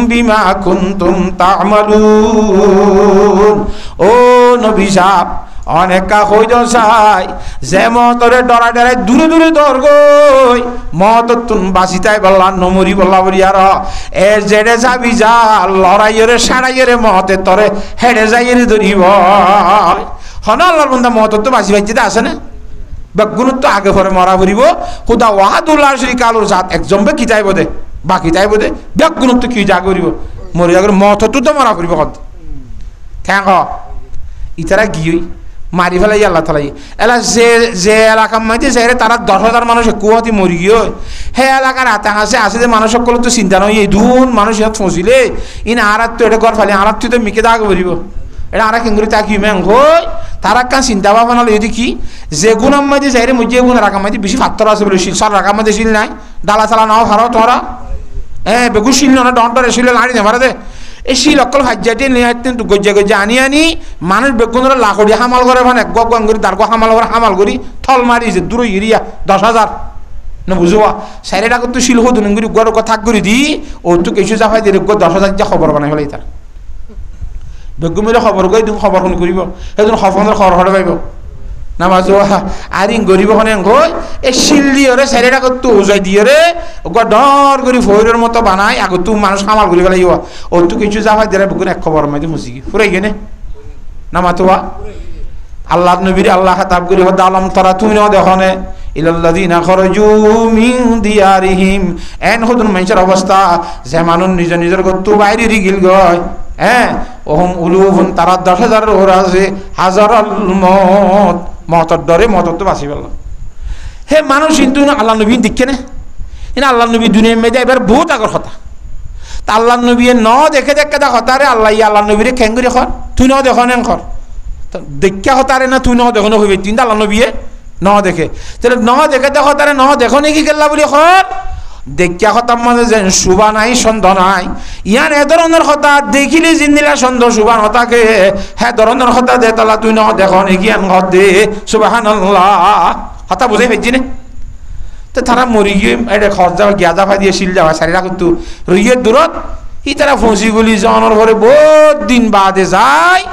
বিমা কুনতুম তা'মালুন ও নবী সাহেব অনেকা হইল চাই যে মতরে ডরা ডরাই দূরে দূরে দর গই মত তুন বাঁচিতাই বললা নমরি বললা বলি আর এ জেডে যাবি যা লড়াইরে সারাইরে মতে তরে হেডে যাইরে ধরিব হন আল্লাহর বান্দা মত তো বাঁচি বাঁচিতে আসে না বেগুন তো আগে পরে মরা ফুরিব খুদা ওয়াহাদুল্লাহ শরীক আলুর জাত একজন বে কিতাই বোধে বাকি তাই বোধে বেগুন তো কি যা করিব মরি আগে মত তো মরা ফুরিব কত থ্যাংক ইতারা গিয়ে মারি ফেলাই আল্লাহ তালাই এলা যে এলাকার মধ্যে যাই তারা 10,000 মানুষ কুয়াতি মরি গিয়ে হে এলাকার হাতে হাসে আসে যে মানুষ সকল তো চিন্তা নয় এই দুন মানুষ ইয়াত ফসিলে ইন আর তো এটা ঘর ফালি আর তুই তো মিকে দাগ ভরিব এটা আর কেঙ্গুরি তাকি মেং হই তারা কান চিন্তা ভাবনা যদি কি যে গুণার মধ্যে যাই রে মধ্যে গুণ রাখার মধ্যে বেশি ফাত্তর আছে বলে শিল সর রাখার মধ্যে শিল নাই ডালা চালা নাও ভারো তোরা হ্যাঁ বেগু শিল না ডন্টরে শিলে লাড়ি দে ভাড়া দে এই শিল অকল হাজ্জাটি নিয়ে কিন্তু গজ্জা গজ্জা আনি মানুষ বেগুনের লাখড়ি হামাল করে মানে গঙ্গ করি দার্গ হামাল করে হামাল করি থল মারি যে দূর ইরিয়া 10,000 না বুঝবা সাইরেটা তো শিল হো দুনগুরি গড় থাক করে দি ও তো কিছু যা হয় দিয়ে 10,000 যা খবর বানাই ফেলাই তার বেগু মেরে খবর গই তুমি খবর ফোন করিব সেদিন খবর খবর হরে পাইব না মাঝো আর ইং গরিব হনে গই এই শিল দিয়ে রে সাইরেটা তো উজাই দিয়ে রে ডর করি ফইরের মতো বানাই আগে তুই মানুষ হামাল করি ফেলাই ও তো কিছু যা হয় দিয়ে বেগুন এক খবর মাঝে মুসি ফুরাই গেনে না মাতোয়া আল্লাহ নবীর আল্লাহ খাতাব করি দালাম তারা তুই না দেখনে ইলাল্লাযিনা খারাজু মিন দিয়ারিহিম এন হুদুন মানুষের অবস্থা যে মানুষ নিজ নিজের গত বাইরে রিগিল গয় হ্যাঁ ওহম উলুফুন তারা 10,000 ওরা আছে হাজারাল মত মতর ডরে মত তো বাঁচি পেল হে মানুষ কিন্তু আল্লাহ নবী দেখে না এনে আল্লাহ নবী দুনিয়ার মেয়েদে এবার বহুত আগর কথা তা আল্লাহ নবী ন দেখে দেখে দেখ হতারে আল্লাহ নবীরে খেঙ্গুরি খর তুই ন দেখ নেন খর দেখা হতারে না তুই ন দেখো হইবে কিন্তু আল্লাহ নবীয়ে ন দেখে তাহলে ন দেখে দেখ হতারে ন দেখো নাকি গেল্লা বলি খর দেখিয়া হতাম মাঝে যেন শুভা নাই সন্দেহ নাই ইয়ান এ ধরনের হতা দেখিলে জিন্দিলা সন্দেহ শুভা হতাকে হ্যাঁ ধরনের হতা দে তালা তুই ন দেখো নাকি আন ঘর দে সুবহানাল্লাহ হতা বুঝাই পাইছি না তো তারা মরি গিয়ে এটা খরচ যাওয়া গিয়া যাওয়া দিয়ে শিল যাওয়া সারি রাখতো রইয়ের দূরত ই তারা ফসি গুলি জনের ঘরে বহুত দিন বাদে যায়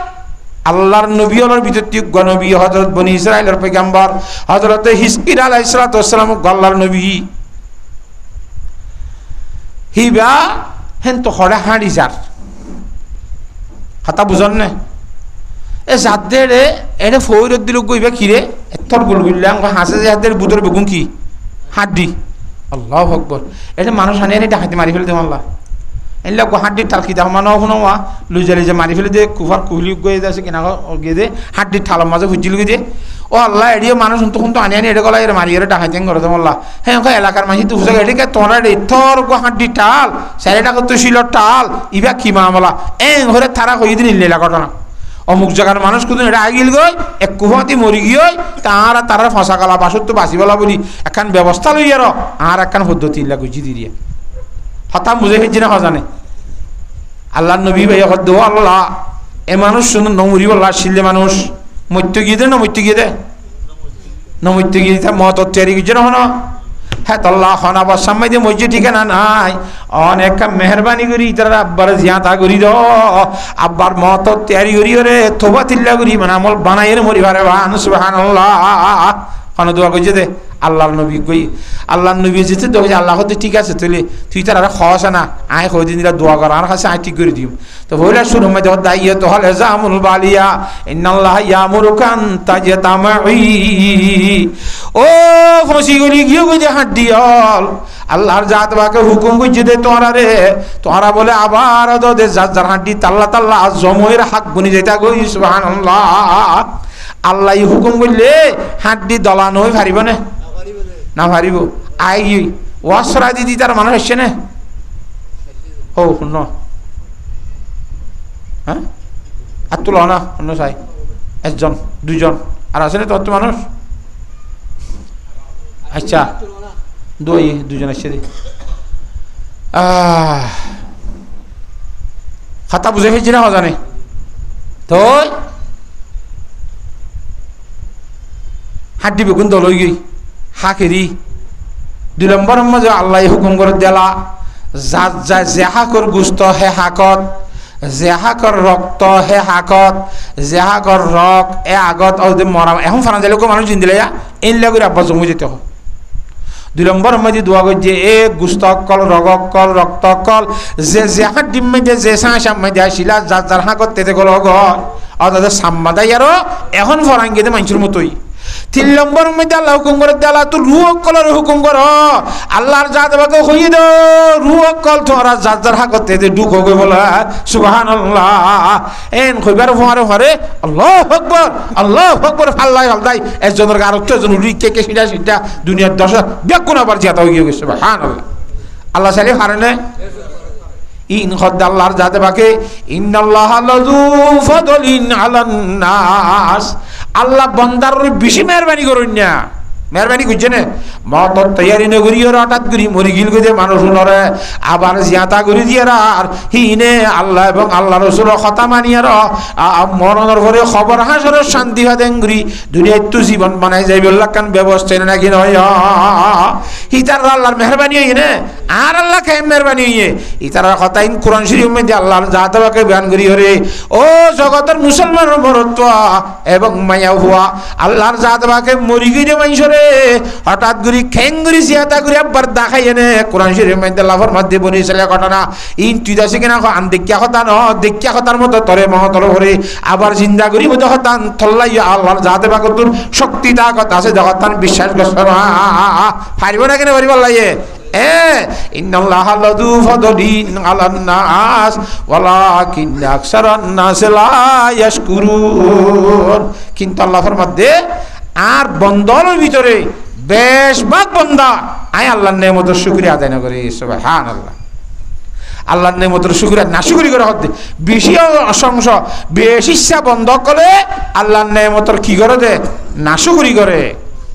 আল্লাহর নবী হলোর ভিতর নবী হযরত বনি ইসরাইলের পয়গম্বর হযরত হিজকিল আলাইহিস সালাতু ওয়াস সালাম আল্লাহর নবী হিবা হেন তো হরে হাঁড়ি যার হাতা বুঝন না এ যাদের এটা ফৌরত দিল গইবা কিরে এতর গুল গুললাম হাসে যাদের বুদর বেগুন কি হাড্ডি আল্লাহু আকবার এটা মানুষ আনে এটা হাতে মারি ফেলে দেব আল্লাহ এলা গো হাড্ডি ঠালকি দাও মানো হনওয়া লুজালি যে মারি ফেলে দে কুফার কুহলি গয়ে যাচ্ছে কিনা গিয়ে দে হাড্ডি ঠাল মাঝে হুজিল গিয়ে দে ও আল্লাহ এড়িয়ে মানুষ তখন তো আনি এটা গলা এর মারি এর ডাকাইতেন করে দেব আল্লাহ হ্যাঁ এলাকার মাঝে তো বুঝা এটিকে তোরা এথর গো হাড্ডি টাল সাইডটা কত ছিল টাল ইবা কি মামলা ঘরে থারা কই দিন লীলা ঘটনা অমুক জায়গার মানুষ কোন এটা আগিল গই এক কুহতি মরি গিয়ে তারা ফাঁসা গালা বাসত তো বাঁচিবলা বলি এখন ব্যবস্থা লই আর একখান পদ্ধতি গুজি দিয়ে হঠাৎ বুঝে ফেলছি না হজানে আল্লাহ নবী ভাই হদ্দ আল্লাহ এ মানুষ শুনুন নমুরি বল্লা শিলে মানুষ মৃত্যু গিয়ে দে না মৃত্যু গিয়ে দে না মৃত্যু গিয়ে মত তৈরি গিয়ে না হন হ্যাঁ তল্লাহ হন আবার সামনে দিয়ে মসজি ঠিকানা নাই অনেক মেহরবানি করি তারা আব্বার জিয়াতা করি দ আব্বার মত তৈরি করি রে থোবা তিল্লা করি মানে আমল বানাই রে মরি ভারে বান সুবহানাল্লাহ হন দোয়া করছে দে আল্লাহর নবী কই আল্লাহর নবী যেতে তো আল্লাহ হতে ঠিক আছে তুই তার আর খাওয়াস না আয় কই দিন দোয়া কর আর কাছে আয় ঠিক করে দিম তো হইলা শুরু মধ্যে দাইয়া তো হল জামুল বালিয়া ইন্নাল্লাহ ইয়ামুরুকান তাজতামাই ও ফসি গলি গিয়ে কই যে হাত দিয়াল আল্লাহর জাত বাকে হুকুম কইছে দে তোরা বলে আবার দে যার হাড্ডি তাল্লা তাল্লা জময়ের হাক গুনি যেটা কই সুবহানাল্লাহ আল্লাহ হুকুম করলে হাড্ডি দলান হই পারিব না পারিব আই ওয়াসরা দিদি তার মানুষ আসছে না ও শুন হ্যাঁ আর তুলো না অন্য চাই একজন দুইজন আর আছে না তোর তো মানুষ আচ্ছা দুজন আসছে দি খাতা বুঝে ফেলছি না জানে তো হাড্ডি বেগুন দল হয়ে গই হাকেরি 2 নম্বর মাঝে আল্লাহ হুকুম করে দেলা যা যে হাকর গুস্ত হে হাকত যে হাকর রক্ত হে হাকত যে হাকর রক এ আগত মরা এখন ফানা দিলে মানুষ জিন দিলে এনলা করে আব্বা জমে যেতে হয় 2 নম্বর মধ্যে দোয়া করছে এ গুস্তকল রগকল রক্তকল যে হাড্ডির মধ্যে যে সাঁসার মধ্যে আসিলা যার হাকত তেতে গল অর্থাৎ সাম্মাদাই আরো এখন ফরাঙ্গিতে মানুষের মতোই 3 নম্বর মধ্যে আল্লাহ হুকুম করে দেলা তুই রুহ কলের হুকুম কর আল্লাহর জাত বাকে হইয়ে দো রুহ কল তোরা যার হাকতে দে দুঃখ কই বলা সুবহানাল্লাহ এন কইবার পরে আল্লাহু আকবার আল্লাহ আল্লাহ একজনের আরেকটা জন উড়িকে কে সিধা দুনিয়ার 10 বেকুন আবার জিয়াতা হয়ে গেছে সুবহানাল্লাহ আল্লাহ সালি হারানে ইন খদ্দ আল্লাহর জাতে বাকে ইন্নাল্লাহা লাযু ফাদলিন আলান নাস আল্লাহ বান্দার বেশি মেহরবানি করুন না মেহরবানি করছে না মত তৈয়ারি নগরী ওর হঠাৎ করি মরি গিল গেছে মানুষ নরে আবার জিয়াতা করে দিয়ে আর হিনে আল্লাহ এবং আল্লাহ রসুল কথা মানিয়ার মরণের ঘরে খবর হাসরের শান্তি হাদেঙ্গুরি দুনিয়ায় তো জীবন বানাই যাই বললাম কান ব্যবস্থা নাকি নয় হিতার আল্লাহর মেহরবানি হইয়ে না আর আল্লাহ খাই মেহরবানি হইয়ে ইতার কথা ইন কোরআন শরীফ মধ্যে আল্লাহর জাতবাকে বয়ান করি হরে ও জগতের মুসলমানের মরত্ব এবং মায়া হুয়া আল্লাহর জাতবাকে মরি গিয়ে মানুষরে হঠাৎ করে খেঙ্গুরি জিয়াতা করে একবার দেখাই এনে কোরআন শরীফের মধ্যে লাভর মধ্যে বনি চলে ঘটনা ইন তুই দাসে কিনা আন দেখিয়া কথা ন দেখিয়া কথার মতো তরে মহতর ভরে আবার জিন্দা করি মতো হতান থল্লাই আল্লাহর জাতে বাকে তোর শক্তি তাকত আছে জগতান বিশ্বাস করছ না পারিব না কেন পারিব লাগে ইন্নাল্লাহা লাযু ফাদলিন আলান নাস ওয়ালাকিন আকসারান নাস লা ইয়াশকুরুন কিন্তু আল্লাহ ফরমাতে আর বন্দর ভিতরে বেশভাগ বন্দা আয় আল্লাহর নেমতের শুকরিয়া আদায় না করে সুবহানাল্লাহ আল্লাহর নেমতের শুকরিয়া না শুকরি করে হতে বেশি অসংস বেশি ইচ্ছা বন্ধ করে আল্লাহর নেমতের কি করে দে না শুকরি করে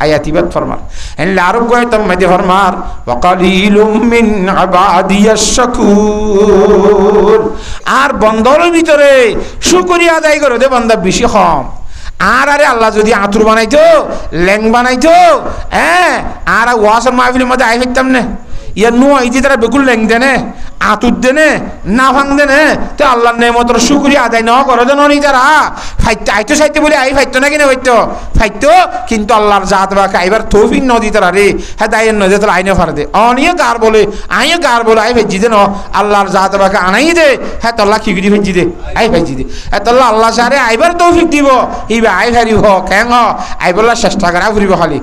আয়াতিবাদ ফরমার এনলে আরো কয়তাম মধ্যে ফরমার ওয়াকালিলুম মিন ইবাদিয়াশ শাকুর আর বন্দর ভিতরে শুকরিয়া আদায় করে দে বান্দা বেশি কম আর আরে আল্লাহ যদি আতুর বানাইতো ল্যাং বানাইতো আর ওয়াসর মাহফিলের মধ্যে আই ফেলতাম না ইয়ার নো আইতে তারা বেকুল ল্যাং দেনে আতুর দেনে না ভাঙ দেনে তো আল্লাহর নেমতের শুকরিয়া আদায় না করে দেন নি তারা ফাইতে আইতো সাইতে বলে আই ফাইতো না কিনা ফাইতো কিন্তু আল্লাহর জাত বাকে আইবার তৌফিক নদী তারা রে হ্যাঁ দায়ের নদী তারা আইনে ফার দে অনিয়ে গার বলে আইয়ে গার বলে আই ভেজি দে ন আল্লাহর জাত বাকে আনাই দে হ্যাঁ তল্লা খিগড়ি ভেজি দে আই ভেজি দে হ্যাঁ তল্লা আল্লাহ সারে আইবার তৌফিক দিব ইবে আই হারি হ খ্যাং হ আইবলা চেষ্টা করা ফুরিব খালি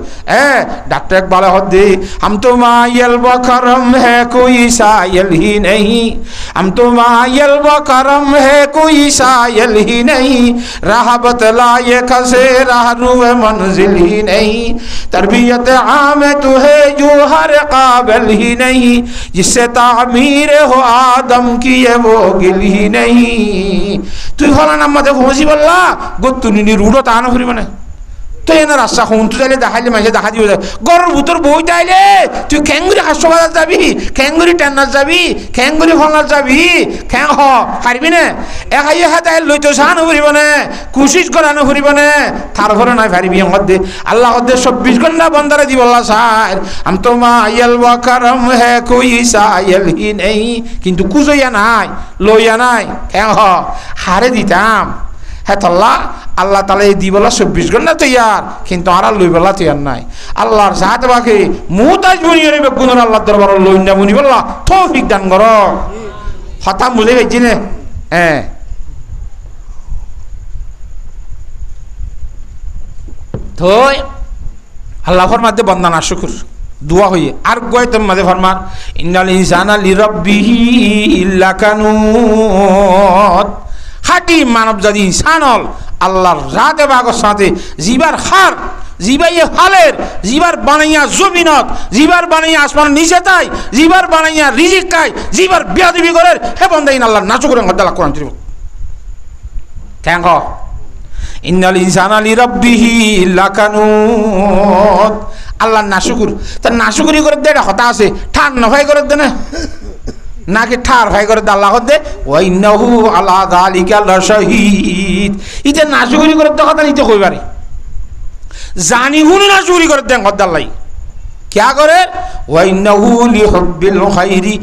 ডাক্তার একবার হদ দে হাম তো মাইল বকরম হে কোই সাইল হি नहीं हम तो मायल व करम है कोई सायल ही नहीं राह बतलाए खसे राह रुए मंजिल ही नहीं तरबियत आम तू है जो हर काबिल ही नहीं जिससे तामीर हो आदम की है वो गिल ही नहीं तू फला नम्मा देखो होजी बल्ला गुत्तु नी रूडो ताना फुरी बने তো এনা রাস্তা হুঁতু চাইলে দেখাইলে মাঝে দেখা দিব গরুর ভিতর বই তাইলে তুই খেঙ্গুরি হাসপাতাল যাবি খেঙ্গুরি টেন্নার যাবি খেঙ্গুরি ফলনার যাবি খেং হ পারবি না একাই হাতে লইতো সানো ফুরিব না কোশিশ করানো ফুরিব না তারপরে নাই পারবি মধ্যে আল্লাহ হদ্দে 24 ঘন্টা বন্দারে দিব আল্লাহ সার আম তো মাইল ওয়া করম হে কোই সাইল হি নেই কিন্তু কুজইয়া নাই লইয়া নাই খেং হ হারে দিতাম হ্যাঁ তাল্লা আল্লাহ তালা এই দিবলা 24 ঘন্টা তৈয়ার কিন্তু আর লইবেলা তৈয়ার নাই আল্লাহর জাহাজ বাকে মুতাজ বনি রে বেগুনের আল্লাহ দরবার লইনা বনি বললা তৌফিক দান করো হঠাৎ বুঝে গেছি না হ্যাঁ তো আল্লাহ ফরমাতে বন্দনা শুকুর দোয়া হইয়ে আর গয় তোর মাঝে ফরমার ইন্নাল ইনসানা লিরাব্বিহি লাকানুত হাটি মানব জাতি ইনসানল আল্লাহর রাতে বাগর সাথে জিবার হার জিবাইয়ে হালের জিবার বানাইয়া জমিনত জিবার বানাইয়া আসমান নিচে তাই জিবার বানাইয়া রিজিক খায় জিবার বিয়াদবি করে হে বন্দাইন আল্লাহ নাচু করে আল্লাহ কোরআন শরীফ কেন ইন্নাল ইনসানা লিরাব্বিহি লাকানুত আল্লাহ নাশুকুর তার নাশুকুরি করে দে এটা হতা আছে ঠান নফাই করে দে না নাকি ঠার ভাই করে দে আল্লাহ দে ওয়াইন্নাহু আলা যালিকা লাশাহিদ ইতে নাশুকুরি করে দে কথা নিতে কইবারে জানি হুনি নাশুকুরি করে দে কথা আল্লাহ क्या करे ওয়াইন্নাহু লিহুব্বিল খাইরি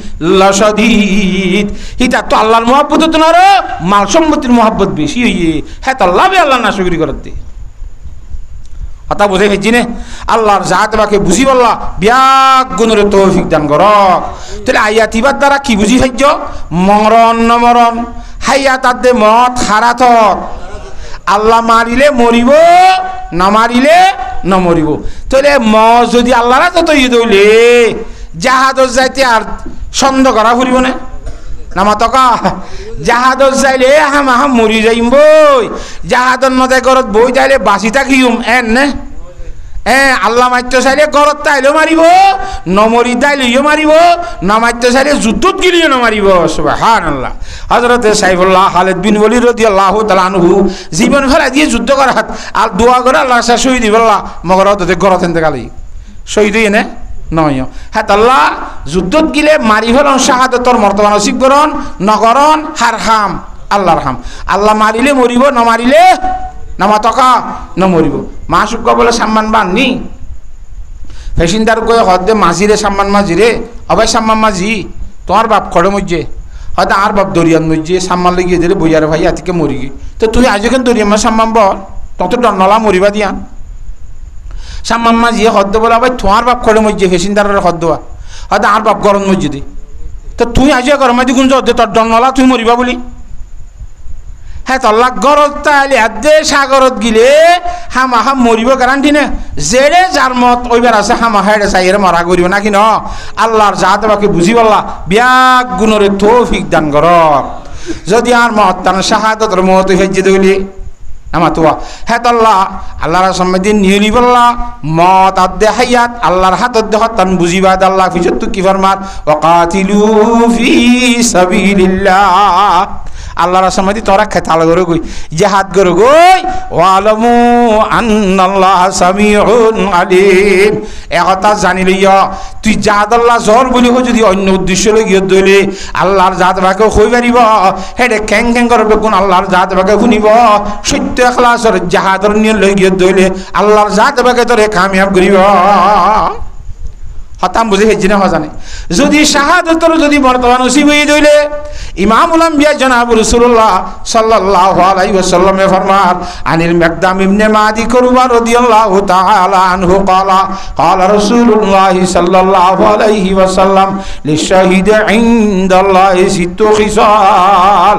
লাশাদীদ ইতা তো আল্লাহর মহব্বত তো না রে মাল সম্পত্তির মহব্বত বেশি হইয়ে হ্যাঁ তো আল্লাহ আল্লাহ নাশুকুরি করে দে কথা বুঝে গেছি নে আল্লাহর জাত বাকে বুঝি বললা ব্যাগ গুণের তৌফিক দান কর তাহলে আয়াতিবার দ্বারা কি বুঝি সাহায্য মরণ নমরণ হাইয়াত আদে মত হারাত আল্লাহ মারিলে মরিব না মারিলে ন মরিব তাহলে ম যদি আল্লাহর তো ইয়ে দইলে জাহাজত যাইতে আর সন্দেহ করা ফুরিব না নামা তকা জাহাজত যাইলে হাম হাম মরি যাইম বই জাহাজত নদে ঘরত বই যাইলে বাঁচি থাকিম এন নে আল্লাহ মাত্য চাইলে ঘরত তাইলেও মারিব নমরি তাইলেও মারিব না মাত্য চাইলে যুদ্ধত গিলিও নমারিব সুবহানাল্লাহ হযরত সাইফুল্লাহ খালিদ বিন ওয়ালিদ রাদিয়াল্লাহু তাআলা আনহু জীবন ফেলা দিয়ে যুদ্ধ করা হাত আর দোয়া করে আল্লাহ শহীদ দিবল্লাহ মগর ওদের ঘরত এনতে গালি শহীদ হই না নয় হ্যাঁ আল্লাহ যুদ্ধত গিলে মারি ফেলন শাহাদতর মর্তবা নসিব করন নগরন হারহাম আল্লাহর হাম আল্লাহ মারিলে মরিব ন মারিলে নামা তকা ন মরিব মা সুক্কা বলে সম্মান বাননি ফেসিনদার কয়ে হদে মাঝিরে সম্মান মাঝিরে অবাই সম্মান মাঝি তোমার বাপ খড়ে মজ্জে হয়তো আর বাপ দরিয়ান মজ্জে সম্মান লেগিয়ে দিলে বইয়ারে ভাই আতিকে মরি গি তো তুই আজ কেন দরিয়ান মা সম্মান বল তত নলা মরিবা দিয়ান সম্মান মাঝি হদ্দ বলে ভাই তোমার বাপ খড়ে মজ্জে ফেসিনদারের হদ্দা হয়তো আর বাপ গরম মজ্জে দি তো তুই আজ গরম মাঝি গুঞ্জ হদ্দে তোর নলা তুই মরিবা বলি হ্যাঁ তল্লাক গরত তাইলে আদে সাগরত গিলে হামা হাম মরিব গ্যারান্টি না জেড়ে যার মত ওইবার আছে হামা হাইডে চাইরে মরা করিব নাকি ন আল্লাহর জাত বাকে বুঝি বললা ব্যাগ গুণরে তৌফিক দান কর যদি আর মত তান শাহাদতর মত হইজে দইলি আমা তোয়া হ্যাঁ তল্লাহ আল্লাহর সম্মতি নিয়লি বললা মত আদে হায়াত আল্লাহর হাতত দেহ তান বুঝিবাদ আল্লাহ ফিজত কি ফরমার ওয়াকাতিলু ফি সাবিলিল্লাহ আল্লাহর সম্মতি তোরা খেতাল করে গই জিহাদ করে গই ওয়ালামু আন্নাল্লাহ সামিউন আলিম একথা জানি লইয়া তুই জাহাদ আল্লাহ জল বলি হো যদি অন্য উদ্দেশ্য লইয়া দইলে আল্লাহর জাত বাকে হই পারিব হেডে ক্যাং ক্যাং করবে কোন আল্লাহর জাত বাকে শুনিব সত্য এখলাসর জাহাদর নিয়ে লইয়া দইলে আল্লাহর জাত বাকে তোরে কামিয়াব করিব হতাম বুঝে হেজি না জানে যদি শাহাদতর যদি মর্তবা নসিব হয়ে দইলে ইমামুল আম্বিয়া জনাব রাসূলুল্লাহ সাল্লাল্লাহু আলাইহি ওয়াসাল্লাম ফরমান আনিল মিকদাম ইবনে মাদি কুরবা রাদিয়াল্লাহু তাআলা আনহু ক্বালা ক্বালা রাসূলুল্লাহ সাল্লাল্লাহু আলাইহি ওয়াসাল্লাম লিশাহিদ ইনদাল্লাহি সিত্তু খিসাল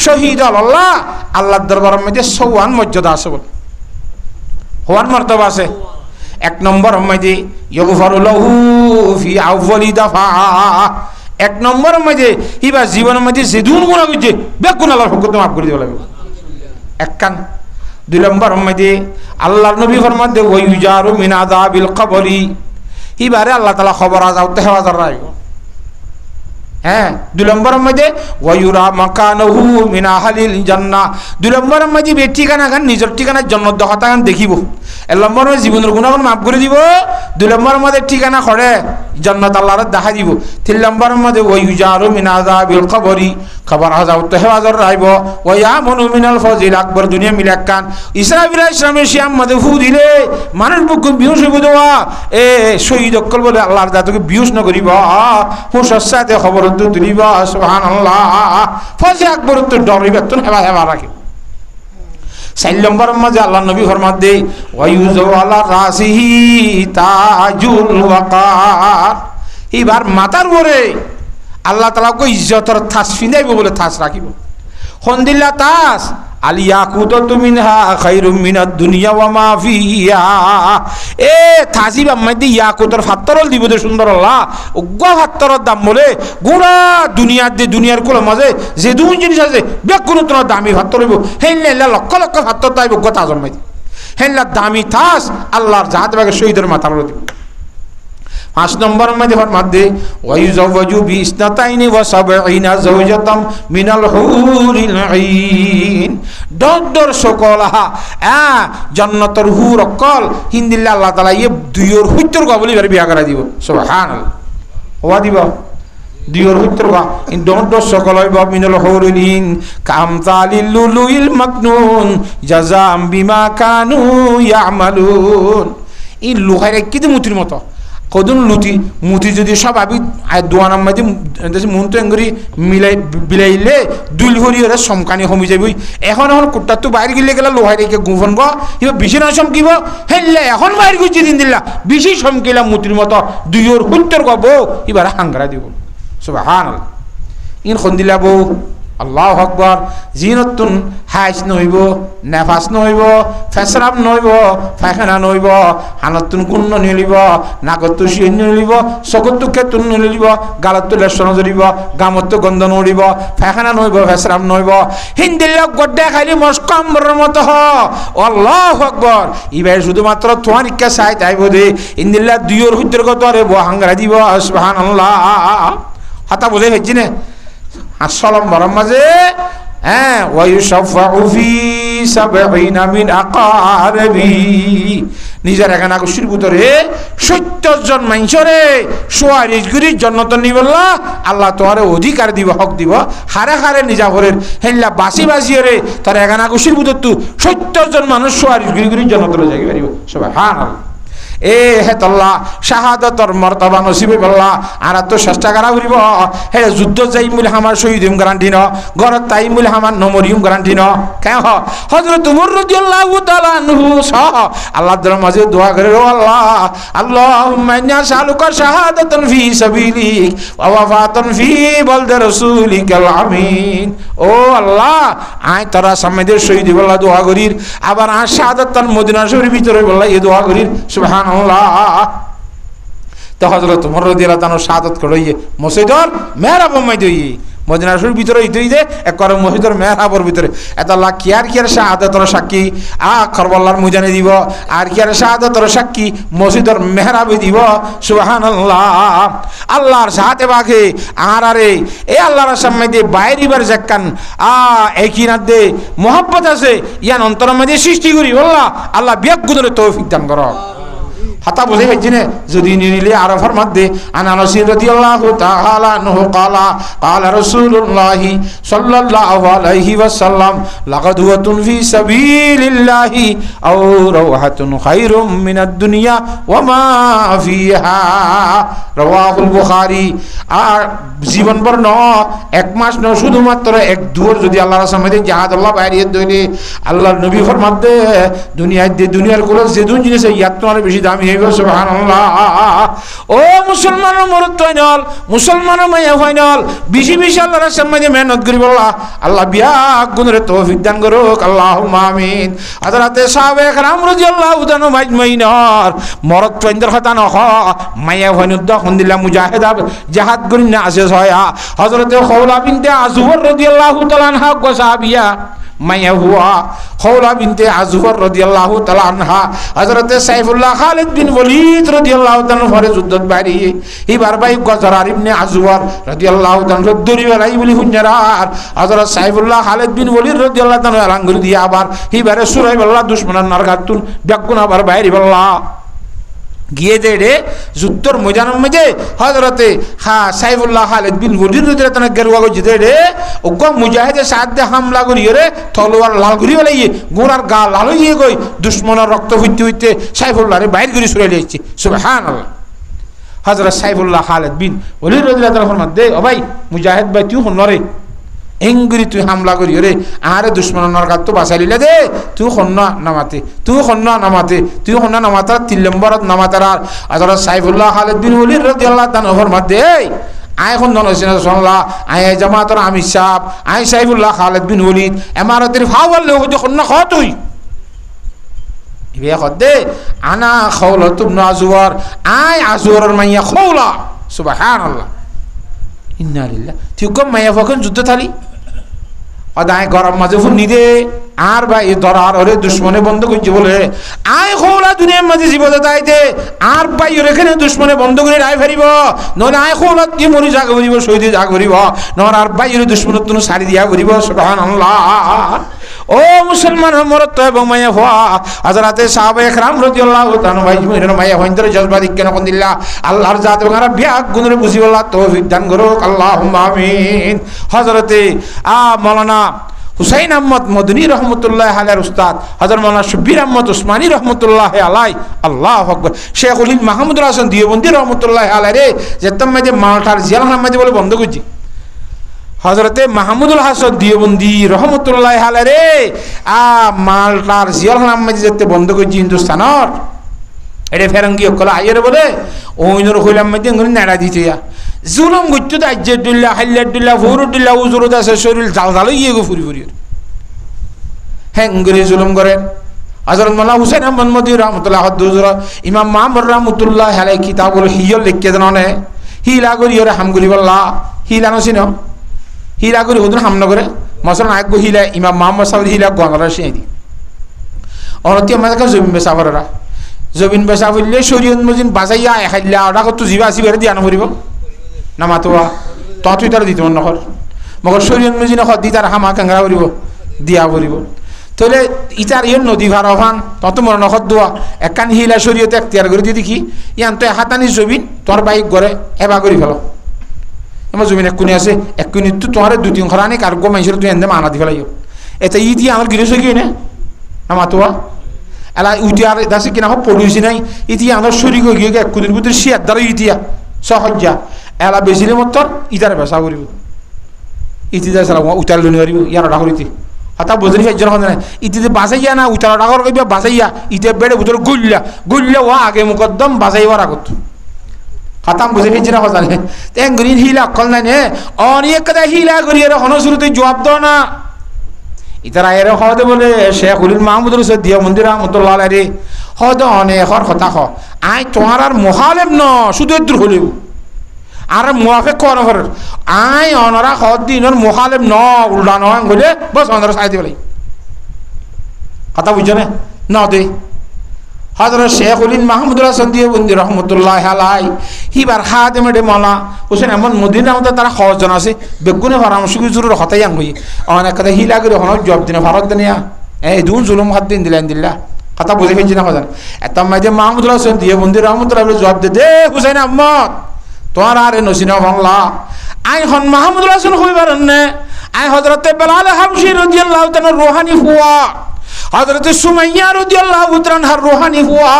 শহীদ আল্লাহ আল্লাহর দরবারের মধ্যে 54 মর্যাদা আছে বল হওয়ার মর্তবা আছে এক নম্বর মধ্যে ইগফারু লাহু ফি আউয়ালি দাফা এক নম্বর মধ্যে ইবা জীবনের মধ্যে যে দুন গুনাহ করছে বেগুন আল্লাহর হুকুম মাফ করে দিবা লাগবে এক কান দুই নম্বর মধ্যে আল্লাহর নবী ফরমান দে ওয়াইজারু মিন আযাবিল কবরি ইবারে আল্লাহ তাআলা খবর আযাব তে হাজার রাইব হ্যাঁ দুই নম্বরের মধ্যে ওয়ায়ুরা মাকানহু মিন আহলিল জান্নাহ দুই নম্বরের মধ্যে বে ঠিকানা গান নিজের ঠিকানা জান্নাত দেখাতা গান দেখিব এক নম্বরের জীবনের গুনাহগুলো মাফ করে দিব দুই নম্বরের মধ্যে ঠিকানা করে জান্নাত আল্লাহর দেখা দিব তিন নম্বরের মধ্যে ওয়ায়ুজারু মিন আযাবিল কবরি খবর আযাব তে হাজার রাইব ওয়া মনু মিনাল ফজিল আকবর দুনিয়া মিলাক কান ইসরাফিল ইসলামের শিয়াম মধ্যে ফু দিলে মানুষ বুক বিহুশ হইব দেওয়া এ শহীদ অকল বলে আল্লাহর জাতকে বিহুশ না করিব হুশর সাথে খবর তুলিবা সুবহানাল্লাহ ফজি আকবর তো ডরিবে তো হেবা হেবা রাখে 4 নম্বর মাঝে আল্লাহ নবী ফরমাত দে ওয়ায়ুযু আলা রাসিহি তাজুল ওয়াকার, এবার মাথার উপরে আল্লাহ তাআলা কো ইজ্জতের তাজ ফিনাইব বলে তাজ রাখিব। হন্দিল্লা তাজ আল ইয়াকুতাতু মিনহা খায়রুম মিনাদ দুনিয়া ওয়া মা ফিহা, এ তাজিব আমাদের ইয়াকুতের ফাত্তরল দিব দে সুন্দর আল্লাহ উগ্র ফাত্তরের দাম বলে গোড়া দুনিয়ার কোল মাঝে যে দুন জিনিস আছে বেকুন তোর দামি ফাত্তর হইব, হেল্লা লক্ষ লক্ষ ফাত্তর তাইব উগ্র তাজ আমাদের হেল্লা দামি তাজ আল্লাহর জাহাত বাগে শহীদের মাথার দিব। 5 নম্বর মধ্যে ফরমাতে ওয়ায়ুজাওয়াজু বিসনাতাইনি ওয়া সাবঈনা যাওজাতাম মিনাল হুরিল আইন, দর সকলহা জান্নাতের হুর অকল হিন্দিল্লা আল্লাহ তাআলা এই দুইর হুত্তর গবলি বিয়া করা দিব। সুবহানাল্লাহ, ওয়া দিব দুইর হুত্তর গা ইন দর সকল হইব মিনাল হুরিল আইন কামতালিল লুলুইল মাকনুন জাযাম বিমা কানু ইয়ামালুন। এই লোহারে কি মুতির মতো কদুন লুটি মুতি যদি সব আবি দোয়ানার মাঝে মন তো এঙ্গরি মিলাই বিলাইলে দুল হরি ওরা সমকানি কমি যাবি। এখন কুট্টা তো বাইরে গিলে গেলে লোহাই রেখে গুফন গো এবার বেশি না চমকিব হেললে এখন বাইরে গুছি দিন দিলা বেশি চমকিলা মুতির মতো দুইর হুত্তর গব এবার হাঙ্গারা দিব। সুবহানাল্লাহ, ইন খন দিলা বউ আল্লাহু আকবার, জিনতুন হাইস নইব, নেফাস নইব, ফেসরাম নইব, ফায়খানা নইব, হানতুন কুন্ন নিলিব, নাগত শিন নিলিব, সকত কেতুন নিলিব, গালত লেশন জরিব, গামত গন্ধ নড়িব, ফায়খানা নইব, ফেসরাম নইব, হিন্দিল্লা গড্ডা খাইলি মস্কম্বরের মতো হ। আল্লাহু আকবার, ইবাই শুধুমাত্র তোমার ইচ্ছা চাই তাইব দে ইন্দিল্লা দুইয়ের হুদ্দের কত রে হাঙ্গারা দিব। সুবহানাল্লাহ, হাতা বোঝাই হচ্ছে না। 8 নম্বর মাঝে ওয়ায়ুশাফাউ ফি সাবঈনা মিন আকারিবি, নিজের এখানে কুশির ভিতরে 70 জন মানুষরে সুয়ারিশ করি জান্নাত নিবল্লা আল্লাহ তোমার অধিকার দিব, হক দিব, হারে হারে নিজা ভরের হেল্লা বাসি বাসিরে তার এখানে কুশির ভিতর তো 70 জন মানুষ সুয়ারিশ করি জান্নাতরে যাই পারিব। সুবহানাল্লাহ, এ হেতল্লা শাহাদাতর মর্তবা নসিবে বল্লা আর তো চেষ্টা করা করিব। হে যুদ্ধ যাই মূল আমার শহীদ হুম গ্যারান্টি ন, ঘরত তাই মূল আমার নমরিম গ্যারান্টি ন। কেন হযরত উমর রাদিয়াল্লাহু তাআলা আনহু সহ আল্লাহর দরবারে মাঝে দোয়া করে, ও আল্লাহ আল্লাহুম্মা ইন্না শালুকা শাহাদাতান ফি সাবিলিক ওয়া ওয়াফাতান ফি বালদি রাসূলিকাল আমিন। ও আল্লাহ আয় তারা সামনের শহীদ বল্লা দোয়া করির, আবার আর শাহাদাতান মদিনা শরীফের ভিতরে বল্লা এই দোয়া করির। সুবহান তো হযরত উমর রাদিয়াল্লাহু তাআলা শাহাদাত করাইয়ে মসজিদর মেহরাব মাই দই মদিনা শরীফের ভিতরে ইতই দে একবার মসজিদর মেহরাবর ভিতরে এত আল্লাহ কিয়ার শাহাদাতর সাক্ষী কারবালার ময়দানে দিব, আর কিয়ার শাহাদাতর সাক্ষী মসজিদর মেহরাবে দিব। সুবহানাল্লাহ, আল্লাহর সাথে বাগে আরে এই আল্লাহর সামনে দিয়ে বাইরিবার জাক্কান একিনাত দে মোহাব্বত আছে ইয়ান অন্তরের মধ্যে সৃষ্টি করি আল্লাহ আল্লাহ বিয়াক গুদরে তৌফিক দান করো। হাতা বুঝে পাইছি না যদি নিলে আরফার মধ্যে আন আনাস রাদিয়াল্লাহু তাআলা আনহু ক্বালা ক্বালা রাসূলুল্লাহ সাল্লাল্লাহু আলাইহি ওয়াসাল্লাম লাগাদুওয়াতুন ফি সাবিলিল্লাহি আও রাওহাতুন খায়রুম মিনাদ দুনিয়া ওয়া মা ফিহা, রাওয়াহুল বুখারী। আর জীবন ভর ন এক মাস ন শুধুমাত্র এক দুয়ার যদি আল্লাহর সামনে জাহাদ আল্লাহ বাইরে দইলে আল্লাহর নবী ফরমাতে দুনিয়ার কোন যে দুন জিনিস ইয়াত তোমার বেশি দামি হইব। সুবহানাল্লাহ, ও মুসলমানের মরত হইনল, মুসলমানের মায়া হইনল, বেশি বেশি আল্লাহর সামনে মেহনত করি বল্লা আল্লাহ বিয়া গুণরে তৌফিক দান করুক। আল্লাহুম্মা আমিন। হযরতে সাহাবে کرام রাদিয়াল্লাহু তাআলা মাজমাইনর মরত পয়ন্দর কথা নহ মায়া হইনুদ দখন্দিল্লাহ মুজাহিদা জিহাদ করিন না আশেষ হয়া হযরতে খাওলা বিনতে আজওয়ার রাদিয়াল্লাহু তাআলা আনহা গো সাহাবিয়া মায়া হুয়া খাওলা বিনতে আজওয়ার রাদিয়াল্লাহু তাআলা আনহা হযরতে সাইফুল্লাহ খালিদ বিন ওয়ালিদ রাদিয়াল্লাহু তাআলা ফরে যুদ্ধত বাইরে এবার ভাই গজরার ইবনে আজওয়ার রাদিয়াল্লাহু তাআলা দরি ওলাই বলি হুঞ্জারার হযরত সাইফুল্লাহ খালিদ বিন ওয়ালিদ রাদিয়াল্লাহু তাআলা আলাঙ্গুল দিয়া আবার এবারে সুরাই বল্লাহ দুশমনার নারগাতুন ব্যাকুন আবার বাইরে বল্লাহ গিয়ে দে রে যুদ্ধর ময়দানের মধ্যে হযরতে সাইফুল্লাহ খালিদ বিন ওয়ালিদ রাদিয়াল্লাহু তাআলা গেরুয়া গো জিতে রে ওগ মুজাহিদের সাথে হামলা করিয়ে রে তলোয়ার লাল করি বলাইয়ে গোড়ার গা লাল হয়ে গই দুশমনের রক্ত হইতে হইতে সাইফুল্লাহ রে বাইর করে ছুড়ে দিয়েছে। সুবহানাল্লাহ, হযরত সাইফুল্লাহ খালিদ বিন ওয়ালিদ রাদিয়াল্লাহু তাআলা ফরমান দে ও ভাই মুজাহিদ ভাই তুই হন রে এঙ্গুরি তুই হামলা করি রে আরে দুশ্মন নরকাত তো বাঁচাইলে দে তুই খন্না নামাতে তুই খন্না নামাতা 3 নম্বরত নামাতার হযরত সাইফুল্লাহ খালিদ বিন ওলীদ রাদিয়াল্লাহু তাআলার মধ্যে আয় এখন ননসিনা সুবহানাল্লাহ আয় জামাতের আমির সাহেব আয় সাইফুল্লাহ খালিদ বিন ওলীদ ইমারতের ফাওয়াল লোক যে খন্না খ তুই ইবে খদে আনা খাওলাত ইবনে আজওয়ার আয় আজওয়ারের মাইয়া খাওলা সুবহানাল্লাহ ইন্না লিল্লাহ তুই কম মাইয়া ফকন যুদ্ধ থালি অদায় গরম মাঝে ফুল নিদে আর ভাই ধরার ওরে দুশ্মনে বন্ধ করছে বলে আয় খোলা দুনিয়ার মাঝে জীবন দাইতে আর ভাই ওর এখানে দুশ্মনে বন্ধ করে রায় ফেরিব নইলে আয় খোলা দিয়ে মরি জাগ করিব শহীদে জাগ করিব নর আর ভাই ওর দুশ্মনের তুন সারি দিয়া করিব সুবহানাল্লাহ ও মুসলমান মরত এবং মায়া হওয়া হযরতে সাহাবা একরাম রাদিয়াল্লাহু তাআলা ভাই মের মায়া হইন্দরে জজবা দিকেন কোন দিল্লা আল্লাহর জাত বাংলা বিয়াক গুণরে বুঝিবলা তৌফিক দান করুক আল্লাহুম্মা আমিন হযরতে মাওলানা হুসাইন আহমদ মদনী রহমতুল্লাহ আলাইহির উস্তাদ হযরত মাওলানা শব্বির আহমদ উসমানী রহমতুল্লাহ আলাই আল্লাহু আকবার শেখ উলিদ মাহমুদুল হাসান দিওবন্দি রহমতুল্লাহ আলাইহি যে তম্মে মালটার জিয়ালখানা মধ্যে বলে বন্ধ করছি হযরতে মাহমুদুল হাসান দিওবন্দি রহমতুল্লাহ আলাইহি মালটার জিয়ালখানা মধ্যে যেতে বন্ধ করছি হিন্দুস্তানের এটা ফেরঙ্গি কলা আইরে বলে ওইনর হইলাম মধ্যে ngoni নাড়া দিতেয়া জুলুম গুচ্ছু তাজ্জুদুল্লাহ হাল্লাদুল্লাহ ফুরুদুল্লাহ উজুরুদ আছে শরীর জালজাল ইয়ে গো ফুরি ফুরি হ্যাঁ ngori জুলুম করে হযরত মাওলানা হুসাইন আহমদ মদনী রহমাতুল্লাহ হুজুর ইমাম মামুর রহমাতুল্লাহ আলাইহি কিতাবুল হিয়ল লিখকে জানে হিলা করি ওরে হামগুলি বল্লা হিলা নছিন হিলা করি হুজুর হাম নগরে মসলান আগ হিলা ইমাম মুহাম্মদ সাহেব হিলা গঙ্গার সেই দি অনতি আমাদের কাছে জমিন বেসাবরা জমিন বেসা বললে শরীয়ত মজিন বাজাইয়া খাইলা ওটা কত জিবা সিবারে দিয়া নকরিব নামাতোয়া তুই তার দিতে মন নকর মগর শরীয়ত মজিন খ দি তার হামা কাঙ্গা করিব দিয়া করিব তাহলে ইতার ইয়ে নদী ভার অভান তত মনে নখত দোয়া একান হিলা শরীয়তে এখতিয়ার করে দিয়ে দেখি ইয়ান তো হাতানি জমিন তোর বাইক গড়ে এবা করি ফেলো আমার জমিন এক্ষুনি আছে এক্ষুনি তো তোমার 2-3 খরানি কার গো মাইসের তুই এনে মানা দি ফেলাইও এটা ই দিয়ে আমার গিরেছে কি না নামাতোয়া এলা উঠিয়ার দাসে কিনা হোক পড়ুইছি নাই ইতিয়া আমার শরীর গিয়ে এক্ষুদিন ভিতরে শিয়ার দ্বারা ইতিয়া সহজা এলা বেশিলে মতন ইতারে বেসা করিব ইতি যা সালা উতার লনি করিব ইয়ার ডাকরিতি হাতা বুঝনি একজন হন না ইতিতে বাজাইয়া না উতার ডাকর কইবা বাজাইয়া ইতে বেড়ে ভিতরে গুল্লা ওয়া আগে মুকদ্দম বাজাইবার আগত হাতাম বুঝে ফেজি না জানে তেন গ্রিন হিলা কল নাই নে অনেক কথা হিলা করিয়ে হন শুরুতে জবাব দাও না ইতারা এর হদে বলে শেখ উলিদ মাহমুদুর রশিদ দিওবন্দি রাহমাতুল্লাহ আলাইহি হদে অনেকর কথা খ আই তোমার আর মুখালিফ ন শুধু দূর হলিব আর মুয়াফিক কোন হর আই অনরা হদ দিনর মুখালিফ ন উল্টা নয় বলে বস অনরা সাই দিবলাই কথা বুঝছ না দে হযরত শেখ উলিদ মাহমুদুর রশিদ দিওবন্দি রাহমাতুল্লাহ আলাইহি হিবার খাদেমে দে মাওলা হোসেন এমন মদিনা মধ্যে তারা খজন আছে বেগুনে পরামর্শ জরুর হতাই আঙ্গই অনেক কথা হিলা করে হন জব দিনে ফারক দিনিয়া এই দুন জুলুম হাত দিন দিলেন দিল্লা কথা বুঝে ফেলছি না খজন এত মাঝে মাহমুদুর রশিদ দিওবন্দি রাহমাতুল্লাহ জবাব দে হোসেন আহমদ তোমার আর নসিনা বাংলা আই হন মাহমুদুর রশিদ হইবার না আই হযরতে বেলাল হাবশী রাদিয়াল্লাহু তাআলা রূহানি ফুয়া হযরতে সুমাইয়া রাদিয়াল্লাহু তাআলা রূহানি ফুয়া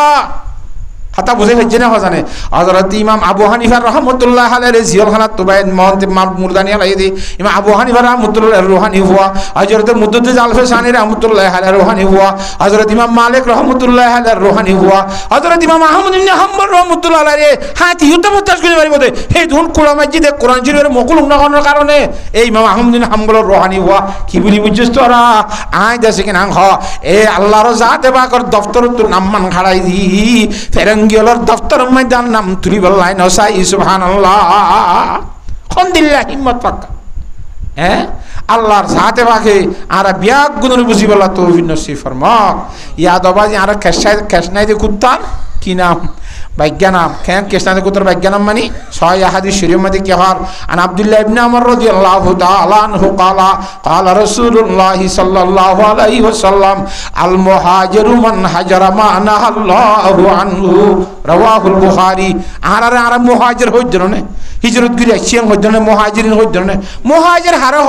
হাতা বুঝে ফেলছে না খজানে হযরত ইমাম আবু হানিফা রাহমাতুল্লাহ আলাইহি জিয়ালখানাত তুবাইন মহন্ত মুরদানি আলাইহি ইমাম আবু হানিফা রাহমাতুল্লাহ রূহানি হুয়া হযরত মুদ্দাদ্দিস আল-ফাসানি রাহমাতুল্লাহ আলাইহি রূহানি হুয়া হযরত ইমাম মালিক রাহমাতুল্লাহ আলাইহি রূহানি হুয়া হযরত ইমাম আহমদ ইবনে হাম্বল রাহমাতুল্লাহ আলাইহি হাতি ইউতামতাস করে পারিব দে হে ধুন কোরআন মসজিদে কোরআন শরীফের মকুল না করার কারণে এই ইমাম আহমদ ইবনে হাম্বল রূহানি হুয়া কি বলি বুঝছস তোরা আই দেশে কিনা হ এ আল্লাহর জাতে পাকের দফতর তো নাম মান খাড়াই দি ফেরেঙ্গিওলর দফতর ময়দান নাম তুলি বললাই নসাই সুবহানাল্লাহ কোন দিল্লা হিম্মত পাক্কা হ্যাঁ আল্লাহর জাতে পাকে আর বিয়াক গুণের বুঝি বলা তৌফিক নসিব ফরমাক ইয়াদ আবাজি আর কেশনাই দে কুত্তার কি নাম ভাগ্যানাম কেন কেশনাই কুত্তার ভাগ্যানাম মানে সহিহ হাদিস শরীফ মধ্যে কি হয় আন আব্দুল্লাহ ইবনে আমর রাদিয়াল্লাহু তাআলা আনহু ক্বালা ক্বালা রাসূলুল্লাহ সাল্লাল্লাহু আলাইহি ওয়াসাল্লাম আল মুহাজিরু মান হাজারা মা নাহাল্লাহু আনহু রাওয়াহুল বুখারী আর মুহাজির হইজনে হিজরত করে আসছেন হইজনে মুহাজিরিন হইজনে মুহাজির হার হ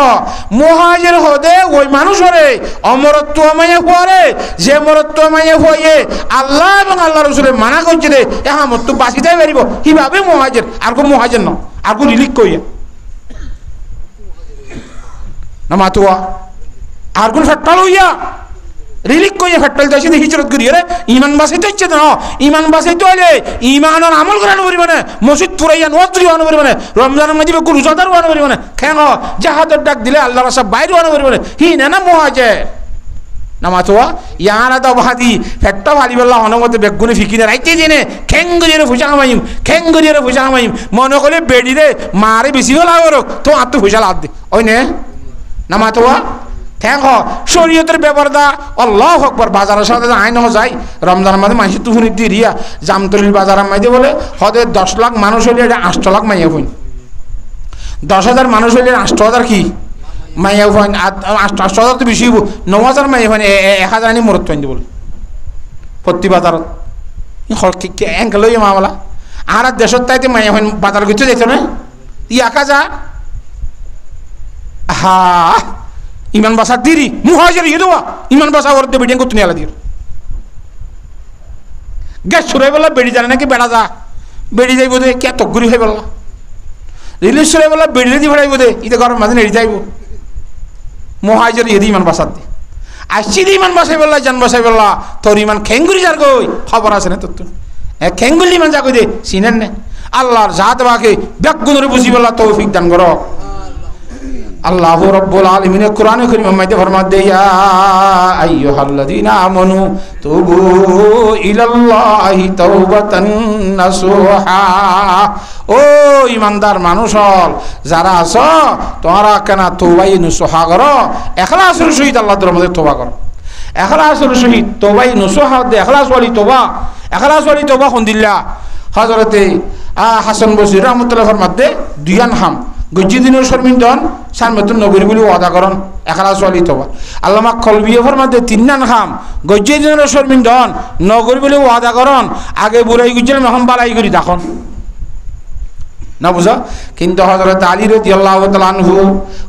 মুহাজির হদে ওই মানুষরে অমরত্ব মায়ে পড়ে যে মরত্ব মায়ে হয়ে আল্লাহ এবং আল্লাহ রাসূলের মানা করছে রে এহামত তো বাঁচিতে পারিব কিভাবে মুহাজির আর কো মুহাজির ন আর কো রিলিক কইয়া না মাতুয়া আর কোন ফেট্টাল হইয়া রিলিক কইয়া ফেট্টাল যাইছে হিজরত করিয়ে রে ইমান বাঁচাইতে হচ্ছে না ইমান বাঁচাইতে হলে ইমান আর আমল করানো পারি মানে মসজিদ পুরাইয়া নজরি আনো পারি মানে রমজানের মাঝে রোজাদার আনো পারি মানে কেন জাহাজের ডাক দিলে আল্লাহ রাসা বাইরে আনো পারি মানে হি না মহাজে না মাতুয়া ইয়ারা তো বাদি ফেট্টা ভালি বললা অনমতে বেগুনে ফিকিনে রাইতে দিনে খেঙ্গরিয়ে ফুসা কামাইম খেঙ্গরিয়ে ফুসা কামাইম মনে করলে বেড়ি রে মারে বেশি হল আরো তো আর তো ফুসা লাভ দে ওই নে না মাতুয়া ঠ্যাং হ শরীয়তের ব্যাপারটা আল্লাহু আকবার বাজারের সাথে আইন যায় রমজানের মাঝে মানুষ তুফুনি দিয়ে রিয়া জামতলির বাজারের মাঝে বলে হতে 10 লাখ মানুষ হলে এটা 8 লাখ মাইয়া হইন 10,000 মানুষ হলে 8,000 কি মাইয়া হইন 8,000 তো বেশি 9,000 মাইয়া হইন 1,000 আনি মরত হইন বলে প্রতি বাজারত এঙ্কেল লইয়া মামলা আর দেশের তাইতে মাইয়া হইন বাজার করতে যেত না ইয়াকা যা হা ইমান বাসা দিরি মুহাজির ইদোয়া ইমান বাসা ওর দে বিডিং করতে আলা দির গ্যাস ছুড়ে বলা বেড়ি জানে নাকি বেড়া যা বেড়ি যাইব দে কে তগুরি হয়ে বললা রিলিজ ছুড়ে বলা বেড়ি দি ফেড়াইব দে ইতে গরম মাঝে নেড়ি যাইব মুহাজির ইদি ইমান বাসা দি আসছি দি ইমান বাসাই বললা জান বাসাই বললা তোর ইমান খেঙ্গুরি যার কই খবর আছে না তোর তো খেঙ্গুলি ইমান যা কই দে চিনেন না আল্লাহর জাত বাকে ব্যাগুনরে বুঝি বললা তৌফিক দান করো আল্লাহু রাব্বুল আলামিন কোরআনে কারীমের মধ্যে ফরমাতে ইয়া আইয়ুহাল্লাযীনা আমানু তুবু ইলাল্লাহি তাওবাতান নাসুহা ও ঈমানদার মানুষ যারা আছো তোমরা কেন তওবায়ে নাসুহা করো ইখলাসের সহিত আল্লাহর রহমতে তওবা করো ইখলাসের সহিত তওবায়ে নাসুহা দে ইখলাস ওয়ালি তওবা খুনদিল্লাহ হযরতে হাসান বসরি রাহমাতুল্লাহ ফরমাতে দুয়ান হাম গজ্জি দিনের শর্মিন্দন সানমতুন নগরী বলি ওয়াদা করন ইখলাস ওয়ালি তওবা আল্লামা কলবিয়ে ফরমাতে তিননান খাম গজ্জি দিনের শর্মিন্দন নগরী বলি ওয়াদা করন আগে বুড়াই গুজল মহম বালাই করি তখন না বুঝা কিন্তু হযরত আলী রাদিয়াল্লাহু তাআলা আনহু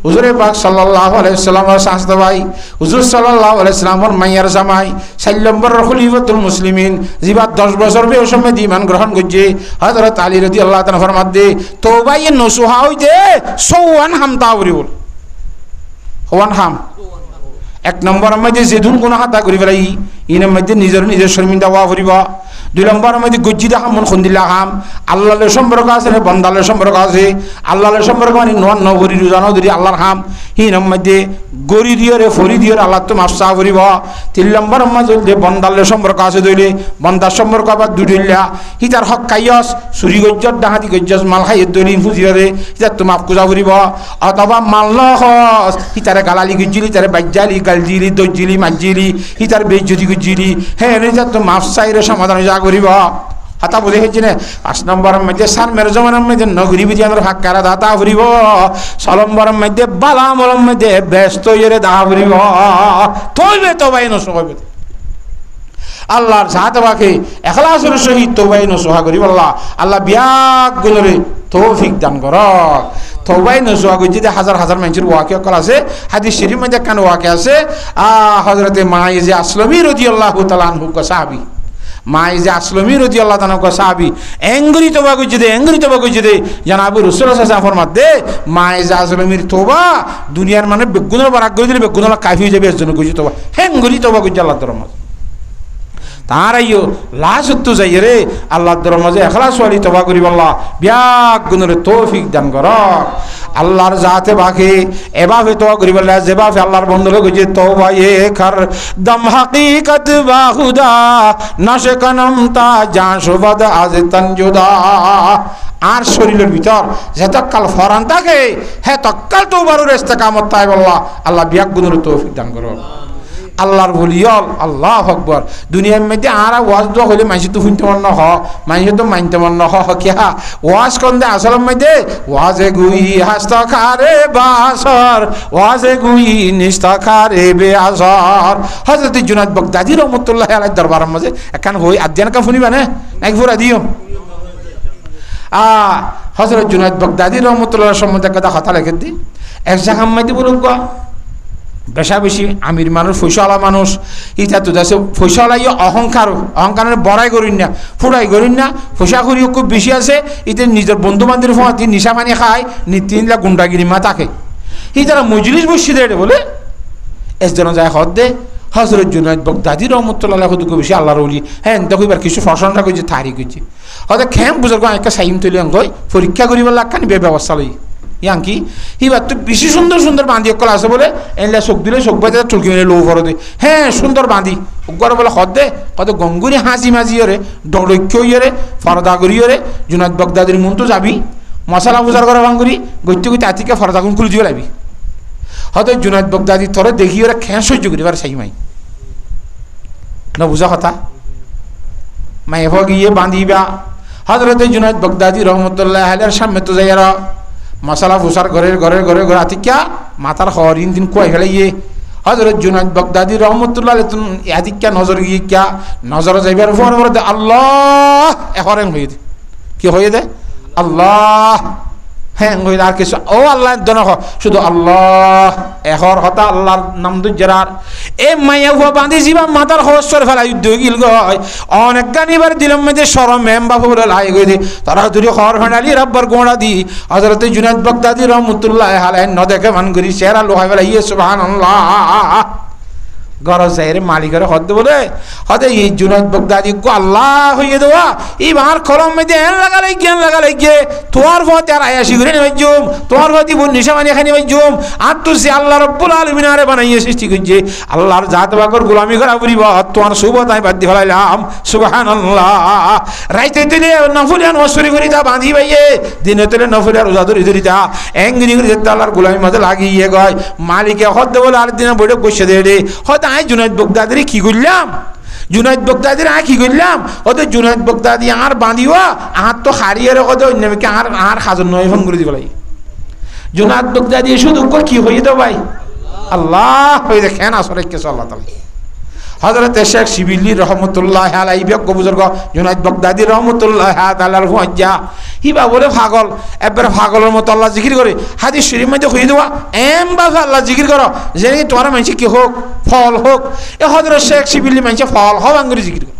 হুজুরে পাক সাল্লাল্লাহু আলাইহি ওয়াসাল্লামের শাস্ত ভাই হুজুর সাল্লাল্লাহু আলাইহি ওয়াসাল্লামের মাইয়ার জামাই 4 নম্বর খলিফাতুল মুসলিমিন জিবা 10 বছর বয়স সময় ঈমান গ্রহণ করছে হযরত আলী রাদিয়াল্লাহু তাআলা ফরমাত দে তওবায়ে নসুহা হইতে সওয়ান হামতা করিবল হওয়ান হাম 1 নম্বর মধ্যে যেদুন কোন হাতা করি ফেলাই ইনের মধ্যে নিজের শর্মিন্দা ওয়া করিবা 2 নম্বর মধ্যে গজ্জি দা হামন খুনদিল্লাহ হাম আল্লাহর সম্পর্ক আছে না বান্দার সম্পর্ক আছে আল্লাহর সম্পর্ক মানে নগরী রোজানো ধরি আল্লাহর হাম হিনের মধ্যে গরি দিয়ে রে ফরি দিয়ে আল্লাহ তো মাফ চা করিব 3 নম্বর মধ্যে বান্দার সম্পর্ক আছে দইলে বান্দার সম্পর্ক আবার দুইলা হিতার হক কাইয়স চুরি গজ্জত ডাহাতি গজ্জস মাল খাই দইলি ফুজিরে হিতার তো মাফ কুজা করিব অথবা মাল নহস হিতারে গালালি গজ্জিলি তারে বাজ্জালি গালজিলি দজ্জিলি মাজ্জিলি হিতার বেজ্জতি গজ্জিলি হে হিতার তো মাফ চাইরে সমাধান যা করিব হাতা বুঝে হেছি না 5 নম্বরের মধ্যে সার মের জমানের মধ্যে নগরী বিদ্যানের ভাগ কারা দাতা ফুরিব 6 নম্বরের মধ্যে বালা আমলের মধ্যে ব্যস্ত ইরে দা ফুরিব তওবে তওবাই নসুহা আল্লাহর জাত বাকে ইখলাসের সহিত তওবাই নসুহা করিব আল্লাহ বিয়াক গুণরে তৌফিক দান করো তওবাই নসুহা করি যে হাজার হাজার মানুষের ওয়াকিয়া কল আছে হাদিস শরীফ মধ্যে কেন ওয়াকিয়া আছে হযরতে মাইজে আসলামী রাদিয়াল্লাহু তাআলা আনহু কা সাহাবী মাইজে আসলামী রাদিয়াল্লাহু তাআলা কা সাহাবী এঙ্গরি তওবা কইছে দে জনাব রাসূল সাল্লাল্লাহু আলাইহি ওয়াসাল্লাম ফরমাতে মাইজে আসলামীর তওবা দুনিয়ার মানে বেগুনের বারাক কই দিলে বেগুনলা কাফি হয়ে যাবে এর জন্য কইছে তওবা হেঙ্গরি তওবা কইছে আল্লাহর রহমত তারাইও লাজত্তু যাই রে আল্লাহর দরমাজে ইখলাস ওয়ালি তওবা করি আল্লাহ বিয়াক গুণের তৌফিক দান করো আল্লাহর জাতে বাকি এভাবে তওবা করি আল্লাহ যেভাবে আল্লাহর বন্ধুরা কইছে তওবা এ কর দম হাকিকত বা খুদা নাশকনম তা জাশুবাদ আজ তনজুদা আর শরীরের ভিতর যতকাল ফরান থাকে হে ততকাল তওবার ইস্তেকামত তাই আল্লাহ বিয়াক গুণের তৌফিক দান করো আল্লাহর বলিয়ল আল্লাহু আকবার দুনিয়ার মধ্যে আরা ওয়াজ দোয়া হইলে মানুষ তো শুনতে মন ন হ মানুষ তো মানতে মন ন হ কিয়া ওয়াজ কোনদে আসলের মধ্যে ওয়াজে গুই হাস্তা খারে বাসর ওয়াজে গুই নিস্তা খারে বেআসর হযরত জুনায়েদ বাগদাদি রাহমাতুল্লাহি আলাইহি দরবারের মধ্যে একান হই আদিয়ান কা শুনিবা না নাকি পুরা দিও হযরত জুনায়েদ বাগদাদি রাহমাতুল্লাহি সম্বন্ধে কথা লিখে দি এক জায়গার মধ্যে বলুক বেশা বেশি আমির মানুষ ফৈসালা মানুষ ইটা তো আছে ফৈসালা অহংকারের বড়াই করিন না ফুড়াই করিন না ফৈসা করি খুব বেশি আছে ইতে নিজের বন্ধু বান্ধবের ফোঁয়াতি নিশা পানি খায় তিনলা গুন্ডাগিরি মা থাকে হি তারা মজলিস বসিয়ে দেয় বলে এসজন যায় হদ দে হজরত জুনাইদ বাগদাদি রহমতুল্লাহ খুদুকে বেশি আল্লাহর ওলি হ্যাঁ দেখো এবার কিছু প্রশংসা করছে তারিখ হচ্ছে হয়তো খেম বুঝার একটা সাইম তৈরি অঙ্ক পরীক্ষা করিবার লাগানি ব্যবস্থা লই ইয়াঙ্কি হিবার তো বেশি সুন্দর সুন্দর বাঁধি অকল আছে বলে এনলে চোখ দিলে চোখ বাজে চুলকি মেলে লো করে দে হ্যাঁ সুন্দর বাঁধি ওগর বলে হদ দে কত গঙ্গুরি হাসি মাঝি ওরে ডরক্ষ ইয়ে ফরদা করি ওরে জুনাইদ বাগদাদির মন তো যাবি মশলা বুঝার করে ভাঙ্গুরি গইতে গইতে আতিকে ফরদা গুন খুলে দিয়ে যাবি হয়তো জুনাইদ বাগদাদি তোরে দেখি ওরা খেঁ সহ্য করি এবার সেই মাই না বুঝা কথা মাই এভাবে গিয়ে বাঁধিবা হজরত জুনাইদ বাগদাদি রহমতুল্লাহ আলাইহির সামনে তো যাই আর মশলা ফুসার ঘরের ঘরের ঘরে ঘরে আতিকা মাথার হরিন দিন কয় ফেলে গিয়ে হজরত জুনাইদ বাগদাদি রহমতুল্লাহ আতিকা নজর গিয়ে কিয়া নজর যাইবার ফোন করে আল্লাহ এহরেন হয়ে দে কি হয়ে দে আল্লাহ হ্যাঁ আর কিছু ও আল্লাহ জন শুধু আল্লাহ এহর হতা আল্লাহর নাম দুজার এ মাইয়া হুয়া বাঁধি যাবা মাতার হস্বর ফেলা যুদ্ধ গিল গয় অনেক গানিবার দিলাম মধ্যে সরম মেম বাবু বলে লাই গই দে তারা দুরি খর ফেনালি রব্বর গোড়া দি হযরত জুনাইদ বাগদাদি রহমাতুল্লাহ আলাইহি ন দেখে মান করি চেহারা লোহাই ফেলা ইয়ে সুবহানাল্লাহ গরজ যাইরে মালিকের হদ বলে হদে এই জুনাইদ বাগদাদি কো আল্লাহ হইয়ে দেওয়া এবার কলম মধ্যে এন লাগালাই জ্ঞান লাগালাই গে তোর ভতে আর আয়াসি করে নেই জুম তোর ভতি বন নিশামানি এখানে নেই জুম আর তো সে আল্লাহ রাব্বুল আলামিন আরে বানাইয়ে সৃষ্টি করছে আল্লাহর জাত বাকর গোলামি করা পরিব তোর সুবতাই বাদ দি ফলাইলাম সুবহানাল্লাহ রাইতে দিনে নফলিয়ান ওসরি করি তা বাঁধি ভাইয়ে দিনে তেলে নফলিয়ার রোজা ধরি ধরি তা এঙ্গিনি করে আল্লাহর গোলামি মধ্যে লাগিয়ে গয় মালিকে হদ বলে আর দিনে বইটা বসে দে রে হদ আই জুনাইদ বাগদাদির কি করলাম জুনাইদ বাগদাদির আই কি করলাম ওদের জুনাইদ বাগদাদি আর বাঁধিও আর তো হারিয়ে রেখে অন্যকে আর হাজর নয় ফোন করে দিব লাগে জুনাইদ বাগদাদি শুধু কি হয়ে তো ভাই আল্লাহ হয়ে দেখেন আসলে কে আল্লাহ তাআলা হযরত শেখ শিবিলি রহমতুল্লাহ আলাইহি বিজ্ঞ বুজুর্গ জুনাইদ বাগদাদি রহমতুল্লাহ তাআলার হুজ্জা হিবা বলে পাগল একবারে পাগলের মতো আল্লাহ জিকির করে হাদিস শরীফ মধ্যে হয়ে দেওয়া এম বাবা আল্লাহ জিকির করো যে তোমার মানুষ কি হোক ফল হোক এ হযরত শেখ শিবিলি মানুষ ফল হও আঙ্গুরি জিকির করে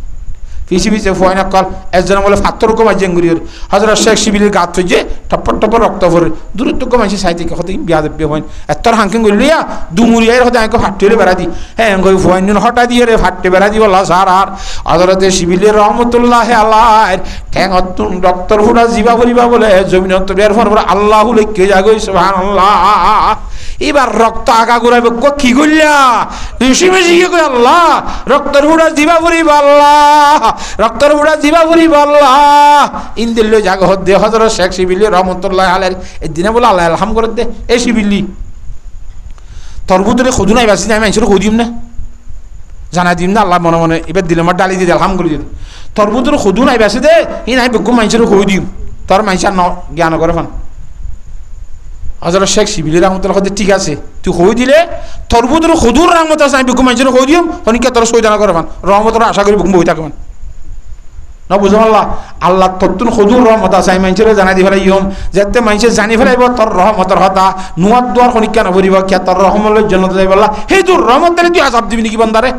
পিছি পিছে ফয়না কল একজন বলে ফাত্তর কো বাজে আঙ্গুরি হযরত শেখ শিবিলির গাত হয়ে টপর টপর রক্ত ভরে দূরত্ব কো মানুষ সাইতে হতে বিয়াদব হইন এতর হাঙ্কিং গলিয়া দুমুরিয়ার হতে আইকো ফাটতে বেড়া দি হ্যাঁ গই ফয়ন হটা দিয়ে রে ফাটতে বেড়া দি বলা সার আর হযরত শিবিলির রহমাতুল্লাহ আলাইহি ঠ্যাং অতুন ডক্টর হুডা জিবা বলিবা বলে জমিন তো বের ফোন বলে আল্লাহু লিখে যাগো সুবহানাল্লাহ এবার রক্ত আগা ঘুরাইবে কি করলা ঋষি মেশি কই আল্লাহ রক্তর হুডা জিবা বলিবা আল্লাহ রক্তর হুডা জিবা বলিবা আল্লাহ ইনদিল জাগ হদে হযরত শেখ শিবিলি রহমাতুল্লাহ আলাইহি এই দিনে বলে আল্লাহ আলহাম করে দে এ শিবিলি তরবুতরে খুদু নাই বাসি নাই মানুষের খুদিম না জানা দিম না আল্লাহ মনে মনে এবার দিলে আমার ডালি দিয়ে আলহাম করে দিল তরবুতরে খুদু নাই বাসি দে ই নাই বেগম মানুষের খুই দিম তোর মানুষের জ্ঞান করে ফান হযরত শেখ শিবিলি রহমাতুল্লাহ ঠিক আছে তুই খুই দিলে তরবুতরে খুদুর রহমত আছে আমি বেগম মানুষের খুই দিম হনিকে তোর সইদানা করে ফান রহমতের আশা করি বেগম বই থাকবেন না বুঝলাম আল্লাহ আল্লাহ তত্তুন খুদুর রহমত আছে আমি মানুষের জানাই দি ফেলাই ইম যাতে মানুষের জানি ফেলাইব তোর রহমতের হতা নুয়ার দুয়ার খনিকা নভরিব কিয়া তোর রহমতের জন্য যাই বললা সেই তোর রহমতের তুই আজাব দিবি নাকি বন্দারে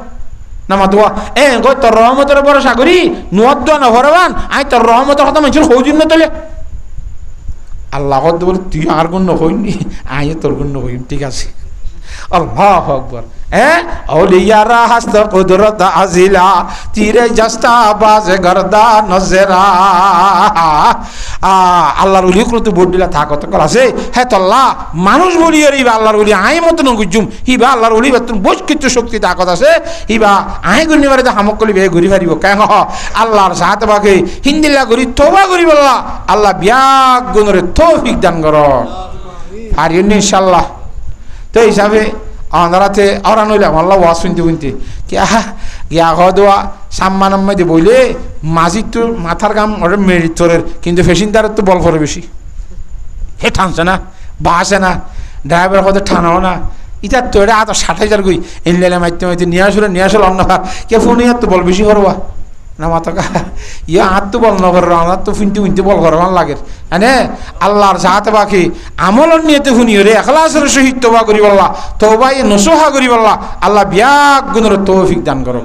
না মাতুয়া এ গো তোর রহমতের ভরসা করি নুয়ার দুয়া নভরবান আই তোর রহমতের হতা মানুষের হইদিন না তোলে আল্লাহ বলে তুই আর গুণ হইনি আই তোর গুণ হইম ঠিক আছে আল্লাহু আকবার اولیارا ہست قدرت ازیلا تیرے جستا باز گردا نظرا আল্লাহর ওলি করতে বোর্ড দিলা থাকো তো আছে হ্যাঁ তো আল্লাহ মানুষ বলি আর ইবা আল্লাহর ওলি আই মত নগুজুম হিবা আল্লাহর ওলি বেতন বস কিছু শক্তি তাকত আছে হিবা আই গুনি মারে তো হামকলি বে ঘুরি ফারিব কেন আল্লাহর সাথে বাকে হিন্দিলা করি তওবা করি বললা আল্লাহ বিয়াক গুনরে তৌফিক দান করো পারিন ইনশাআল্লাহ তো হিসাবে আন্দারাতে আর নইলাম আল্লাহ ওয়াজ শুনতে শুনতে গিয়া হওয়া সাম্মানাম মধ্যে বইলে মাঝির তো মাথার গাম ওটা মেরিট তোরের কিন্তু ফেসিনদারের তো বল করে বেশি হে টানছে না বাসে না ড্রাইভার কথা টানাও না ইটার তো এটা আত 60,000 গই এনলেলে মাইতে মাইতে নিয়ে আসলে অন্য কে ফোন ইয়ার তো বল বেশি করবা না মাথা ইয়া আর তো বল না করো আমার তো ফিনতে ফিনতে বল করবার লাগে হ্যাঁ আল্লাহর সাথে বাকি আমলর নিয়েতে শুনিও রে এখলাসের সহিত তওবা করি বললা তওবাই নসুহা করি বললা আল্লাহ বিয়াক গুণের তৌফিক দান করো।